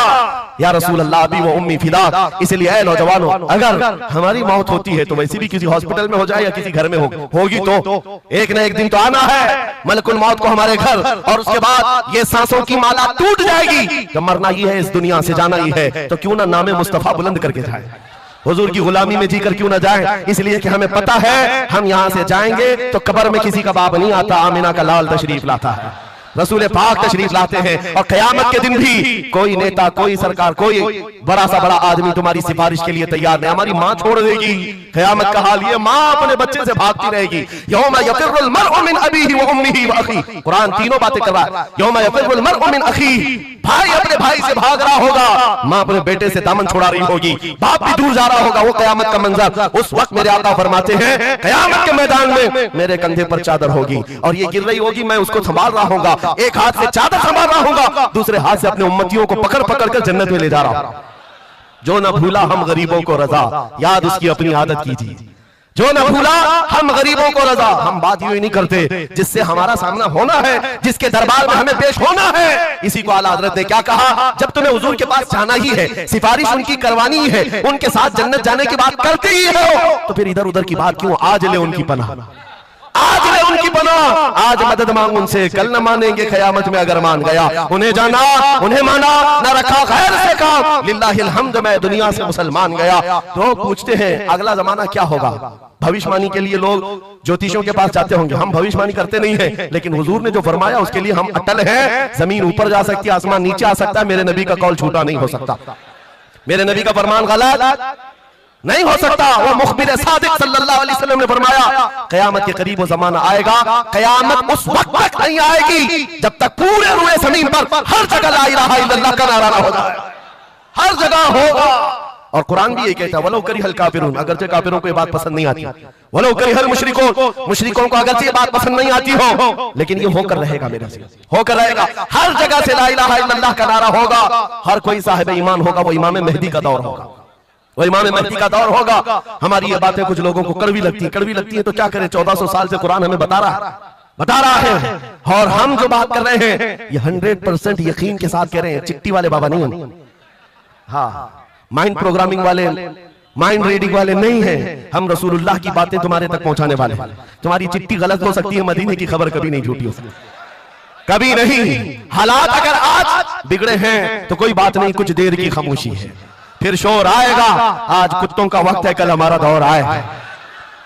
S2: या रसूल अल्लाह अभी वो उम्मी फिदा। इसलिए ऐ नौजवानों अगर हमारी मौत होती है तो वैसे भी किसी हॉस्पिटल में हो जाए या किसी घर में होगी तो एक ना एक दिन तो आना है मलकुल मौत को हमारे घर, और उसके बाद ये सांसों की माला टूट जाएगी। जब मरना ही है, इस दुनिया से जाना ही है, तो क्यों ना नामे मुस्तफा बुलंद करके जाए, हुजूर की गुलामी में जीकर क्यों ना जाए। इसलिए कि हमें पता है हम यहां से जाएंगे तो कब्र में किसी का बाप नहीं आता, आमिना का लाल तशरीफ लाता है। रसूल पाक तशरीफ लाते हैं और कयामत के दिन भी कोई नेता, कोई सरकार, कोई बड़ा सा बड़ा आदमी तुम्हारी सिफारिश के लिए तैयार नहीं। हमारी माँ छोड़ देगी, कयामत का हाल ये, माँ अपने बच्चे से भागती रहेगी। यौमा यफिरुल मरउ मिन अबीही व उम्मिही व अखीही, कुरान तीनों बातें कर रहा है। यौमा यफिरुल मरउ मिन अखीही, भाई अपने भाई से भाग रहा होगा, माँ अपने बेटे से दामन छुड़ा रही होगी, बाप भी दूर जा रहा होगा। वो कयामत का मंजर, उस वक्त मेरे आका फरमाते हैं कयामत के मैदान में मेरे कंधे पर चादर होगी और ये गिर रही होगी, मैं उसको संभाल रहा होगा, एक हाथ से चादर संभाल रहा होगा, दूसरे हाथ से अपने उम्मतियों को पकड़ पकड़ कर जन्नत में ले जा रहा हूं। जो न भूला हम गरीबों को रजा, याद उसकी अपनी आदत कीजिए। जो न भूला हम गरीबों को रजा, हम बात यूं ही नहीं करते, जिससे हमारा सामना होना है, जिसके दरबार में हमें पेश होना है। इसी को आला हज़रत ने क्या कहा, जब तुम्हें हुजूर के पास जाना ही है, सिफारिश उनकी करवानी ही है, उनके साथ जन्नत जाने की बात करते ही हो, तो फिर इधर उधर की बात क्यों? आज ले उनकी पनाह, आज ले उनकी पनाह, आज मदद मांग उनसे, कल न मानेंगे कयामत में अगर मान गया। उन्हें जाना, उन्हें माना, न रखा गैर से काम, लिल्लाहिल हम्द, मैं दुनिया से मुसलमान गया। तो पूछते हैं अगला जमाना क्या होगा? भविष्यवाणी के लिए लोग ज्योतिषियों के पास जाते होंगे, हम भविष्यवाणी करते नहीं है, लेकिन हुजूर ने जो फरमाया उसके लिए हम अटल हैं। जमीन ऊपर जा सकती है, आसमान नीचे आ सकता है, मेरे नबी का कौल झूठा नहीं हो सकता, मेरे नबी का फरमान गलत नहीं हो सकता। वो मुखबिर सादिक सल्लल्लाहु अलैहि वसल्लम ने फरमाया कयामत के करीब वो जमाना आएगा, कयामत उस वक्त तक नहीं आएगी जब तक पूरे रुए जमीन पर हर जगह ला इलाहा इल्लल्लाह का नारा ना हो जाए, हर जगह होगा। और कुरान भी ये कहता है वलो करिहल काफिरून, अगरचे काफिरों को ये बात पसंद नहीं आती, वलो करिहल मुशरिकून, मुशरिकों को अगरचे ये बात पसंद नहीं आती हो, लेकिन ये होकर रहेगा, मेरे से होकर रहेगा। हर जगह से ला इलाहा इल्लल्लाह का नारा होगा, हर कोई साहिब ईमान होगा, वो इमाम मेहदी का दौर होगा, वो इमाम मेहदी का दौर होगा। हमारी ये बातें कुछ लोगों को कड़वी लगती है, तो क्या करें, 1400 साल से कुरान हमें बता रहा है, और हम जो बात कर रहे हैं ये 100% यकीन के साथ कह रहे हैं, चिट्ठी वाले बाबा नहीं हम, हाँ माइंड प्रोग्रामिंग वाले, माइंड रीडिंग वाले नहीं है, हम रसूलुल्लाह की बातें तुम्हारे तक पहुंचाने वाले। तुम्हारी चिट्ठी गलत हो सकती है, मदीने की खबर कभी नहीं झूठी हो सकती, कभी नहीं। हालात अगर आज बिगड़े हैं तो कोई बात नहीं, कुछ देर की खामोशी है, फिर शोर आएगा। आज कुत्तों का वक्त है, कल हमारा दौर आए।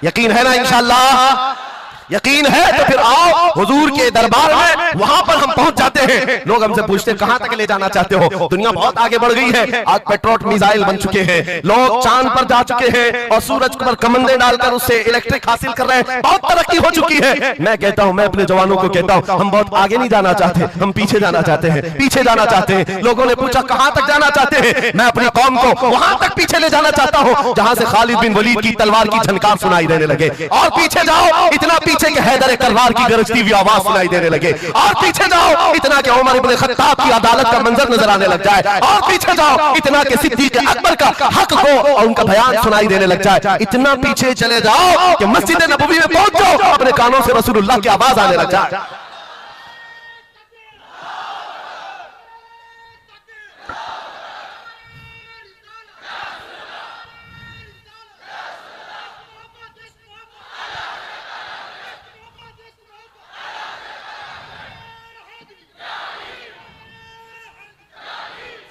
S2: यकीन है ना? इंशाअल्लाह यकीन है तो फिर आओ हुजूर के दरबार में, वहां पर हम पहुंच जाते हैं। लोग हमसे पूछते हैं कहां तक ले जाना चाहते हो? दुनिया बहुत आगे बढ़ गई है, आज पेट्रोल मिसाइल बन चुके हैं, लोग चांद पर जा चुके हैं और सूरज पर कमंदे डालकर उससे इलेक्ट्रिक हासिल कर रहे हैं, बहुत तरक्की हो चुकी है। मैं कहता हूं, मैं अपने जवानों को कहता हूं, हम बहुत आगे नहीं जाना चाहते, हम पीछे जाना चाहते हैं, पीछे जाना चाहते हैं। लोगों ने पूछा कहां तक जाना चाहते हैं? मैं अपनी कौम को वहां तक पीछे ले जाना चाहता हूं जहां से खालिद बिन वलीद की तलवार की झनकार सुनाई देने लगे। और पीछे जाओ, इतना पीछे के हैदर की गरजती हुई आवाज सुनाई देने लगे। और पीछे जाओ, इतना कि उमर इब्न खत्ताब की अदालत का मंजर नजर आने लग जाए। और पीछे जाओ, इतना कि सिद्दीक अकबर का हक हो और उनका बयान सुनाई देने लग जाए। इतना पीछे चले जाओ कि मस्जिद नबवी में पहुंच जाओ, अपने कानों से रसूलुल्लाह की आवाज आने लग जाए।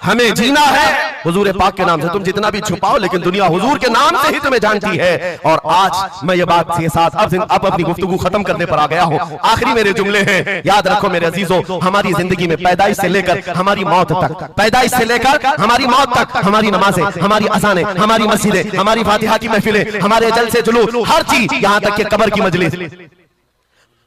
S2: हमें जीना है हुजूर पाक के नाम से। तुम जितना भी छुपाओ, लेकिन दुनिया हुजूर के नाम से ही तुम्हें जानती है। और आज मैं ये बात के साथ अब अपनी गुफ्तगू खत्म करने पर आ गया हूँ। आखिरी मेरे जुमले हैं, याद रखो मेरे अजीजों, हमारी जिंदगी में पैदाइश से लेकर हमारी मौत तक, पैदाइश से लेकर हमारी मौत तक, हमारी नमाजें, हमारी अज़ानें, हमारी मस्जिदें, हमारी फातिहा की महफिलें, हमारे जलसे जुलूस, हर चीज, यहाँ तक कि कब्र की मजलिस,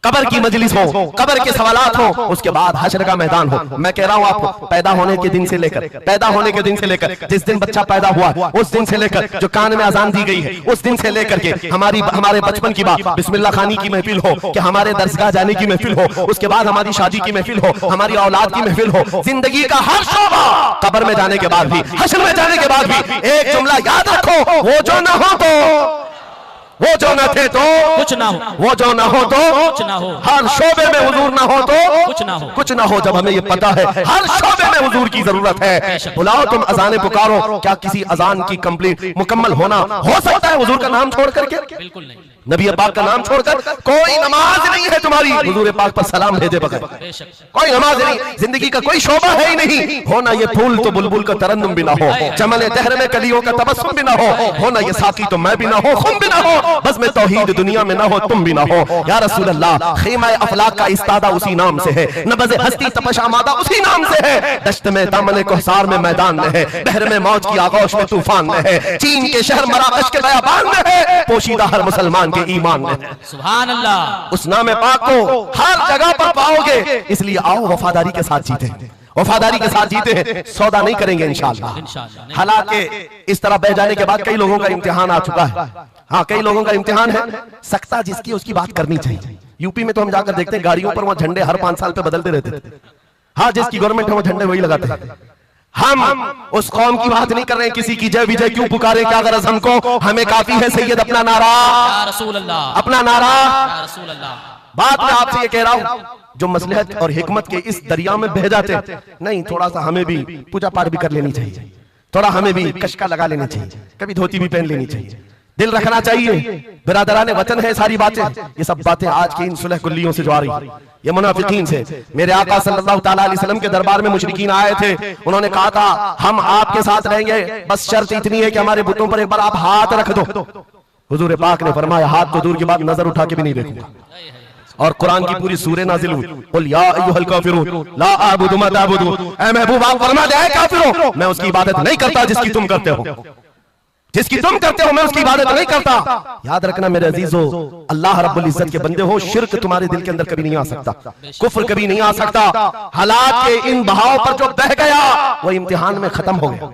S2: कब्र की मजलिस हो, कब्र के सवालात हो, उसके बाद हश्र का मैदान हो। मैं कह रहा हूं आपको, पैदा होने के दिन से लेकर, पैदा होने के दिन से लेकर, जिस दिन बच्चा पैदा हुआ उस दिन से लेकर, जो कान में अजान दी गई है उस दिन से लेकर के हमारे बचपन की बात, बिस्मिल्लाह खानी की महफिल हो, कि हमारे दरसगाह जाने की महफिल हो, उसके बाद हमारी शादी की महफिल हो, हमारी औलाद की महफिल हो, जिंदगी का हर शोबा, कब्र में जाने के बाद भी, हश्र में जाने के बाद भी एक जुमला याद रखो, वो जो न हो तो, वो जो न थे तो
S3: कुछ ना हो,
S2: वो जो ना हो तो
S3: कुछ ना हो,
S2: हर शोबे में हुजूर ना हो तो
S3: कुछ ना हो,
S2: कुछ ना हो। जब हमें ये पता है हर शोबे में हुजूर की जरूरत है, बुलाओ तुम अजाने पुकारो, क्या किसी अजान की कंप्लीट मुकम्मल होना हो सकता है हुजूर का नाम छोड़ करके?
S3: बिल्कुल नहीं।
S2: नबी पाक का नाम छोड़कर कोई नमाज नहीं है तुम्हारी हुजूर पाक पर सलाम भेजे बगैर, कोई नमाज नहीं, जिंदगी का कोई शोबा है ही नहीं। हो ना ये फूल तो बुलबुल का तरन्नुम भी ना हो, चमन दहर में कलियों का तबस्सुम भी ना हो ना ये साकी तो मैं भी ना हो, खुम भी ना हो, बस में तौहीद दुनिया में ना हो, तुम भी ना हो। या रसूल अल्लाह, खीमा अफलाक का इस्तादा उसी नाम से है, नबज़ हस्ती तपश आमादा उसी नाम से है, दश्त में दामन कोहसार में मैदान में है, बहर में मौज की आगोश में तूफान में है, चीन के शहर मराकश के बयाबान में है, पोशीदा हर मुसलमान के ईमान में। सुभान अल्लाह। उस नाम पाक को हर जगह पर पाओगे, इसलिए आओ वफादारी के साथ जीते, वफादारी के साथ जीते हैं, सौदा नहीं करेंगे इंशाअल्लाह। हालांकि इस तरह बह जाने के बाद कई लोगों का इम्तिहान आ चुका है। हाँ, कई लोगों का इम्तिहान है, सकता जिसकी उसकी बात करनी चाहिए। यूपी में तो हम जाकर देखते हैं गाड़ियों पर वहां झंडे हर 5 साल पे बदलते रहते थे। हाँ, जिसकी गवर्नमेंट है वो झंडे वही लगाते हैं। हम उस कौम की बात नहीं कर रहे हैं, किसी की जय विजय क्यों पुकारे, क्या गरज हमको, हमें काफी है सैयद अपना नारा, या रसूल अल्लाह, अपना नारा, या रसूल अल्लाह। बात मैं आपसे ये कह रहा हूं, जो मसलहत और हिकमत के इस दरिया में बह जाते नहीं, थोड़ा सा हमें भी पूजा पाठ भी कर लेनी चाहिए, थोड़ा हमें भी कशका लगा लेना चाहिए, कभी धोती भी पहन लेनी चाहिए, दिल रखना चाहिए। बिरादराने वतन है सारी बातें, ये सब बातें आज की इन सुलह कुल्लियों से जो आ रही, ये मुनाफिकीन से। मेरे आका सल्लल्लाहु ताला अलैहि वसल्लम के दरबार में मुशरिकीन आए थे, उन्होंने कहा था हम आपके साथ रहेंगे, बस शर्त इतनी है कि हमारे बुतों पर एक बार आप हाथ रख दो। हुजूर पाक ने फरमाया हाथ तो दूर की बात, नजर उठा के भी नहीं देखूंगा। और कुरान की पूरी सूरह नाजिल हुई, कुल या अय्युहल काफिरून ला अअबुदु मा तअबुदून। ऐ महबूब आप फरमा दे, ऐ काफिरों, मैं उसकी इबादत नहीं करता जिसकी तुम करते हो, जिसकी तुम करते हो मैं उसकी इबादत नहीं करता। याद रखना मेरे अजीजों, अल्लाह रब्बुल इज्जत के बंदे हो, शिर्क तुम्हारे दिल के अंदर कभी नहीं आ सकता, कुफ्र कभी नहीं आ सकता। हालात के इन बहाव पर जो बह गया वो इम्तिहान में खत्म हो गया,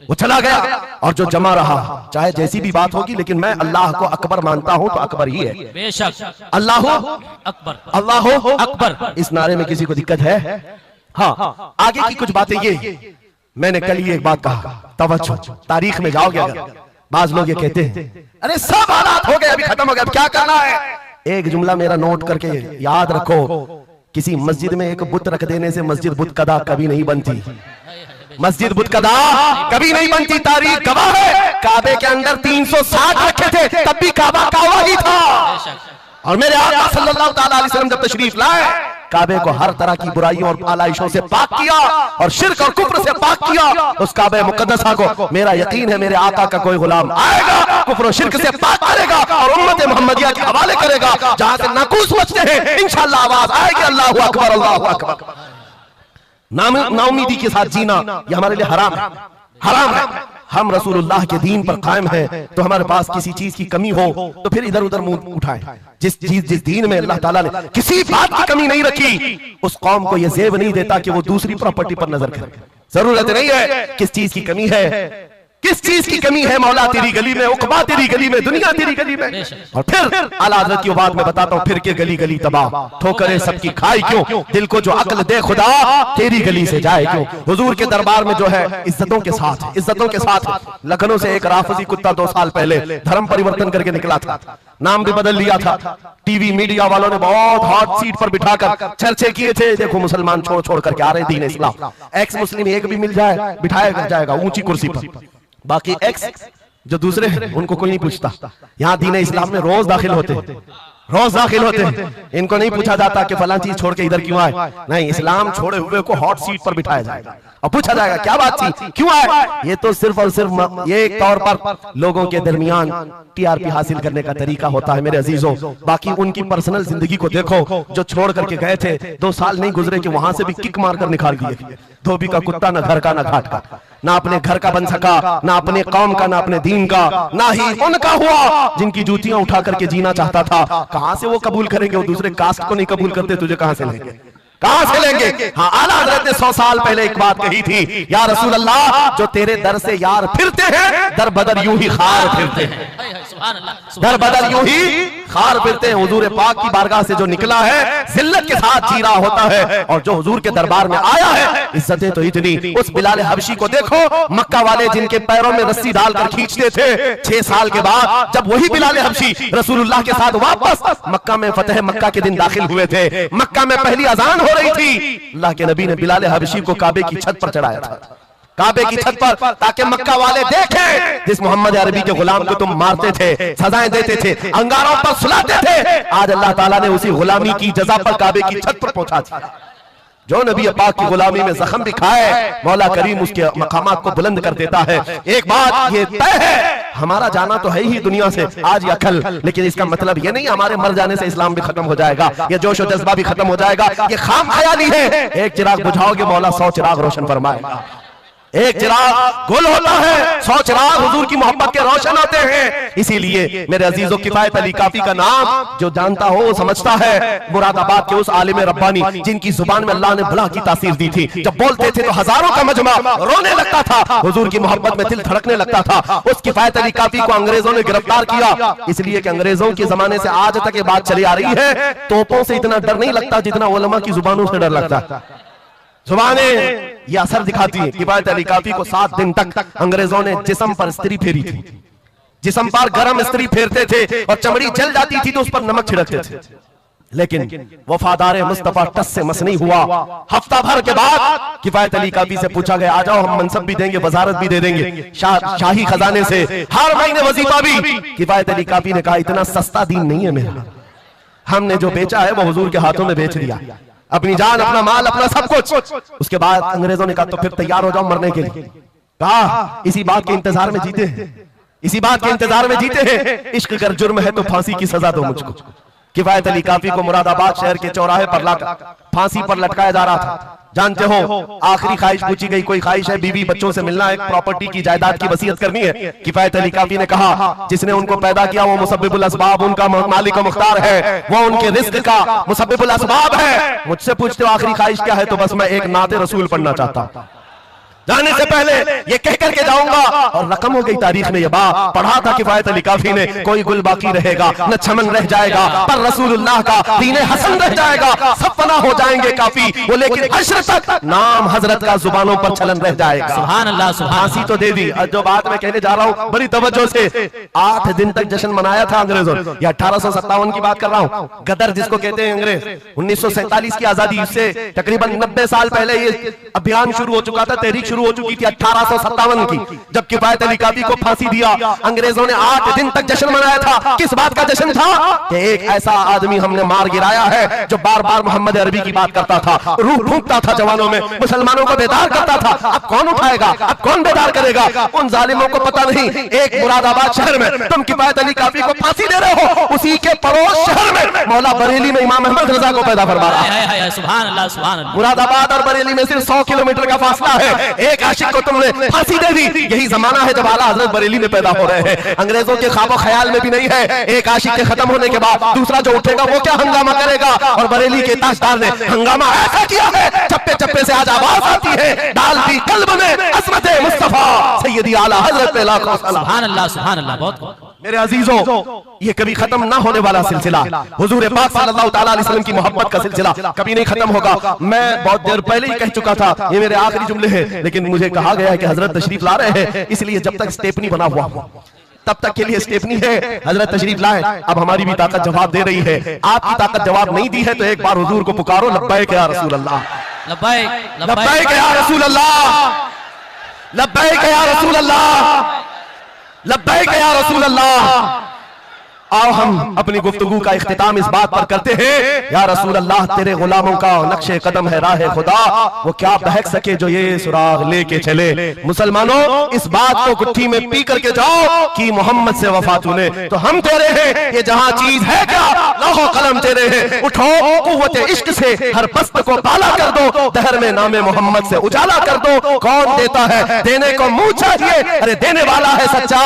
S2: वो चला गया, और जो जमा रहा, चाहे जैसी भी बात होगी, लेकिन मैं अल्लाह को अकबर मानता हूं तो अकबर ही है, बेशक अल्लाह अकबर, अल्लाह अकबर। इस नारे में किसी को दिक्कत है? हाँ, आगे की कुछ बातें ये, मैंने कल ही एक बात कहा, तवज्जो, तारीख में जाओगे अगर, बाज लोग ये कहते हैं अरे सब हालात हो गए, अभी खत्म हो गया, अब क्या करना है? एक जुमला मेरा नोट करके याद रखो, किसी मस्जिद में एक बुत रख देने से मस्जिद बुत कदा कभी नहीं बनती, मस्जिद बुत कदा कभी नहीं बनती। तारीख गवाह है, काबे के अंदर 360 रखे थे, तब भी काबा काबा ही था। और मेरे आका सल्लल्लाहु ताला अलैहि वसल्लम जब तशरीफ लाए, काबे को हर तरह की बुराइयों और आलाइशों से पाक किया और शिर्क और कुफ्र से पाक किया। उस काबे मुकद्दसा को मेरा यकीन है मेरे आका का कोई गुलाम आएगा, कुफ्र और शिर्क से पाक करेगा और उम्मत मोहम्मदिया के हवाले करेगा। जहां से नाकूस बचते हैं इंशाअल्लाह आवाज आएगी अल्लाहु अकबर, अल्लाहु अकबर। नाउमीदी के साथ जीना ये हमारे लिए हराम है, हराम है। हम रसूलुल्लाह के दीन पर कायम हैं, तो हमारे पास किसी चीज की कमी हो तो फिर इधर उधर मुंह उठाएं। जिस दीन में अल्लाह ताला ने किसी बात की कमी नहीं रखी, उस कौम को यह जेब नहीं देता कि वो दूसरी प्रॉपर्टी पर नजर करे। जरूरत नहीं है, किस चीज की कमी है, किस चीज की कमी है, मौला तेरी गली में, उकबा तेरी गली में, दुनिया तेरी गली में। और फिर आला हज़रत की बात में बताता हूं, फिर के गली गली तबाह, ठोकरे सबकी खाई क्यों, दिल को जो अक्ल दे खुदा तेरी गली से जाए क्यों। हुजूर के दरबार में जो है इज्जतों के साथ, इज्जतों के साथ। लखनऊ से एक राफजी कुत्ता 2 साल पहले धर्म परिवर्तन करके निकला था, नाम भी बदल लिया था। टीवी मीडिया वालों ने बहुत हॉट सीट पर बिठाकर चर्चे किए थे, देखो मुसलमान छोड़ छोड़ करके आ रहे दीन इस्लाम, एक्स मुस्लिम एक भी मिल जाए बिठाया जाएगा ऊंची कुर्सी पर, बाकी एक्स जो दूसरे हैं उनको कोई नहीं पूछता। यहाँ दीन इस्लाम में रोज दाखिल होते हैं, रोज दाखिल होते हैं, इनको नहीं पूछा जाता कि फलां चीज छोड़ के इधर क्यों आए, नहीं, इस्लाम छोड़े हुए को हॉट सीट पर बिठाया जाएगा और पूछा जाएगा क्या बात थी, क्यों आए। ये तो सिर्फ और सिर्फ ये एक तौर पर लोगों के दरमियान टीआरपी हासिल करने का तरीका होता है मेरे अजीजों। बाकी उनकी पर्सनल जिंदगी को देखो, जो छोड़ करके गए थे 2 साल नहीं गुजरे कि वहां से भी किक मार कर निकाल दिए। धोबी का कुत्ता ना घर का ना घाट का, ना अपने घर का बन सका, ना अपने कौम का, ना अपने दीन का, ना ही उनका हुआ जिनकी जूतियां उठा करके जीना चाहता था। कहां से वो कबूल करेंगे, वो दूसरे कास्ट को नहीं कबूल करते, तुझे कहां से लेंगे, कहां से लेंगे। हाँ, आला हज़रत ने 100 साल पहले एक बात कही थी, या रसूल अल्लाह जो तेरे दर से यार फिरते हैं, दर बदर यूं ही खार फिरते हैं, दर बदर यूं ही खार फिरते हैं। हुजूर पाक की बारगाह से जो निकला है जिल्लत के साथ जी रहा होता है, और जो हुजूर के दरबार में आया है इज्जतें तो इतनी। उस बिलाल हबशी को देखो, मक्का वाले जिनके पैरों में रस्सी डालकर खींचते थे, 6 साल के बाद जब वही बिलाल हबशी रसूलुल्लाह के साथ वापस मक्का में फतेह मक्का के दिन दाखिल हुए थे, मक्का में पहली अजान हो रही थी, अल्लाह के नबी ने बिलाल हबशी को काबे की छत पर चढ़ाया था। काबे की छत पर, ताकि मक्का वाले देखें जिस मोहम्मद अरबी के गुलाम को तुम मारते थे, सजाएं देते थे, अंगारों पर सुलाते थे, आज अल्लाह ताला ने उसी गुलामी की जजा पर काबे की छत पर पहुंचा दिया। जो नबी पाक की गुलामी में जख्म भी खाए, मौला करीम उसके मकामात को बुलंद कर देता है। एक बात ये तय है, हमारा जाना तो है ही दुनिया से आज या कल, लेकिन इसका मतलब ये नहीं हमारे मर जाने से इस्लाम भी खत्म हो जाएगा, ये जोश और जज्बा भी खत्म हो जाएगा। ये खाम ख्याली है। एक चिराग बुझाओगे, मौला 100 चिराग रोशन फरमाएगा। एक चिराग गुल होता है, 100 चिराग हुजूर की मोहब्बत के रोशन होते हैं। इसीलिए मेरे अजीजों, किफायत अली काफी का नाम जो जानता हो समझता है। मुरादाबाद के उस आलिम रब्बानी जिनकी जुबान में अल्लाह ने भला की तासीर दी थी, जब बोलते थे तो हजारों का मजमा रोने लगता था, हुजूर की मोहब्बत में दिल धड़कने लगता था। उस किफायत अली काफी को अंग्रेजों ने गिरफ्तार किया, इसलिए कि अंग्रेजों के जमाने से आज तक ये बात चली आ रही है, तोपों से इतना डर नहीं लगता जितना उलमा की जुबानों से डर लगता है। जुबानें ये असर दिखाती है। किफायत अली काफी को 7 दिन तक अंग्रेजों ने जिस्म पर स्त्री फेरी थी, जिस्म पर गरम स्त्री फेरते थे और चमड़ी जल जाती थी तो उस पर नमक छिड़कते थे, लेकिन वफादार मुस्तफा टस से मस नहीं हुआ। हफ्ता भर के बाद किफायत अली काफी से पूछा गया, आ जाओ हम मनसब भी देंगे, वजारत भी दे देंगे, शाही खजाने से हर महीने वजीफा भी। किफायत अली काफी ने कहा, इतना सस्ता दीन नहीं है मेरा, हमने जो बेचा है वो हुजूर के हाथों में बेच दिया, अपनी जान, अपना माल, अपना सब कुछ। उसके बाद अंग्रेजों ने कहा, तो फिर तैयार हो जाओ मरने के लिए। कहा, इसी बात के इंतजार में जीते हैं, इसी बात के इंतजार में जीते हैं। इश्क अगर जुर्म है तो फांसी की सजा दो मुझको। किफायत अली काफी को मुरादाबाद शहर के चौराहे पर लाकर फांसी पर लटकाया जा रहा था। जानते हो, आखिरी ख्वाहिश पूछी गई, कोई ख्वाहिश है? बीवी बच्चों से मिलना, एक प्रॉपर्टी की जायदाद की वसीयत करनी है। किफायत अली काफी ने कहा, जिसने उनको पैदा किया वो मुसब्बिबुल असबाब, उनका मालिक मुख्तार है, वो उनके रिस्क का मुसब्बिबुल असबाब है। मुझसे पूछते हो आखिरी ख्वाहिश क्या है, तो बस मैं एक नाते रसूल पढ़ना चाहता हूं। जाने से पहले ये कह करके जाऊंगा, और रकम हो गई तारीख में ये बात पढ़ा था किफायत अली काफी ने, कोई गुल बाकी रहेगा न चमन रह जाएगा, पर रसूलुल्लाह का दीन हसन रह जाएगा, सब फना हो जाएंगे काफी वो, लेकिन हश्र तक नाम हजरत का जुबानों पर चलन रह जाएगा।
S3: सुभान अल्लाह,
S2: फांसी तो दे दी। जो बात मैं कहने जा रहा हूँ बड़ी तवज्जो से, 8 दिन तक जश्न मनाया था अंग्रेजों ने। ये 1857 की बात कर रहा हूँ। गदर जिसको कहते हैं अंग्रेज, 1947 की आजादी से तकरीबन 90 साल पहले ये अभियान शुरू हो चुका था, तहरीक शुरू हो चुकी थी 1857 की, जब किफायत अली काफी को फांसी दिया। अंग्रेजों ने 8 दिन तक जश्न मनाया था। किस बात का जश्न था? कि एक ऐसा आदमी हमने मार गिराया है जो बार बार मोहम्मद अरबी की बात करता था, रूह फूंकता था जवानों में, मुसलमानों को बेदार करता था। अब कौन उठाएगा, अब कौन बेदार करेगा? उन जालिमों को पता नहीं, एक मुरादाबाद शहर में तुम किफायत अली काफी को फांसी दे रहे हो, उसी के पड़ोस शहर में मौला बरेली में इमाम अहमद रजा को पैदा फरमा रहा है।
S3: सुभान अल्लाह, सुभान अल्लाह।
S2: मुरादाबाद और बरेली में सिर्फ 100 किलोमीटर का फासला है। एक आशिक को तुमने फांसी दे दी। यही जमाना है जब आला हजरत बरेली में पैदा हो रहे हैं। अंग्रेजों के ख्वाबो ख्याल में भी नहीं है एक आशिक के खत्म होने के बाद दूसरा जो उठेगा वो क्या हंगामा करेगा। और बरेली के ताजदार ने हंगामा ऐसा किया है, चप्पे चप्पे से आज आवाज आती है, डाल दी कल्ब में अज़मत मुस्तफा सैयदी आला हजरत पे लाखों सलाम।
S3: सुभान अल्लाह, सुभान अल्लाह। बहुत
S2: मेरे अजीजों, ये कभी खत्म ना होने वाला सिलसिला, हुजूर पाक सल्लल्लाहु तआला अलैहि वसल्लम की मोहब्बत का सिलसिला कभी नहीं खत्म होगा। मैं बहुत देर पहले ही कह चुका था, ये मेरे आखिरी जुमले हैं, लेकिन मुझे कहा गया है कि हजरत तशरीफ ला रहे हैं, इसलिए जब तक स्टेपनी बना हुआ तब तक के लिए स्टेपनी है। हजरत तशरीफ लाए, अब हमारी भी ताकत जवाब दे रही है। आपकी ताकत जवाब नहीं दी है तो एक बार हुजूर को पुकारो, लब्बैक या रसूल अल्लाह,
S3: लब्बैक
S2: लब्बैक या रसूल अल्लाह, लब्बैक या रसूल अल्लाह, लब्बैक या रसूल अल्लाह। आओ हम अपनी गुफ्तगू का इख्तिताम इस बात पर करते हैं, या रसूल अल्लाह तेरे गुलामों का नक्शे कदम है राह खुदा, वो क्या बहक सके जो ये सुराग लेके चले। मुसलमानों, इस बात को गुट्ठी में पी करके जाओ कि मोहम्मद से वफा तूने, तो हम तेरे हैं, ये जहां चीज है क्या लौह कलम तेरे हैं। उठो कुव्वत इश्क से हर बस्त को बाला कर दो, दहर में नामे मोहम्मद से उजाला कर दो। कौन देता है, देने को मुंह चाहिए, अरे देने वाला है सच्चा।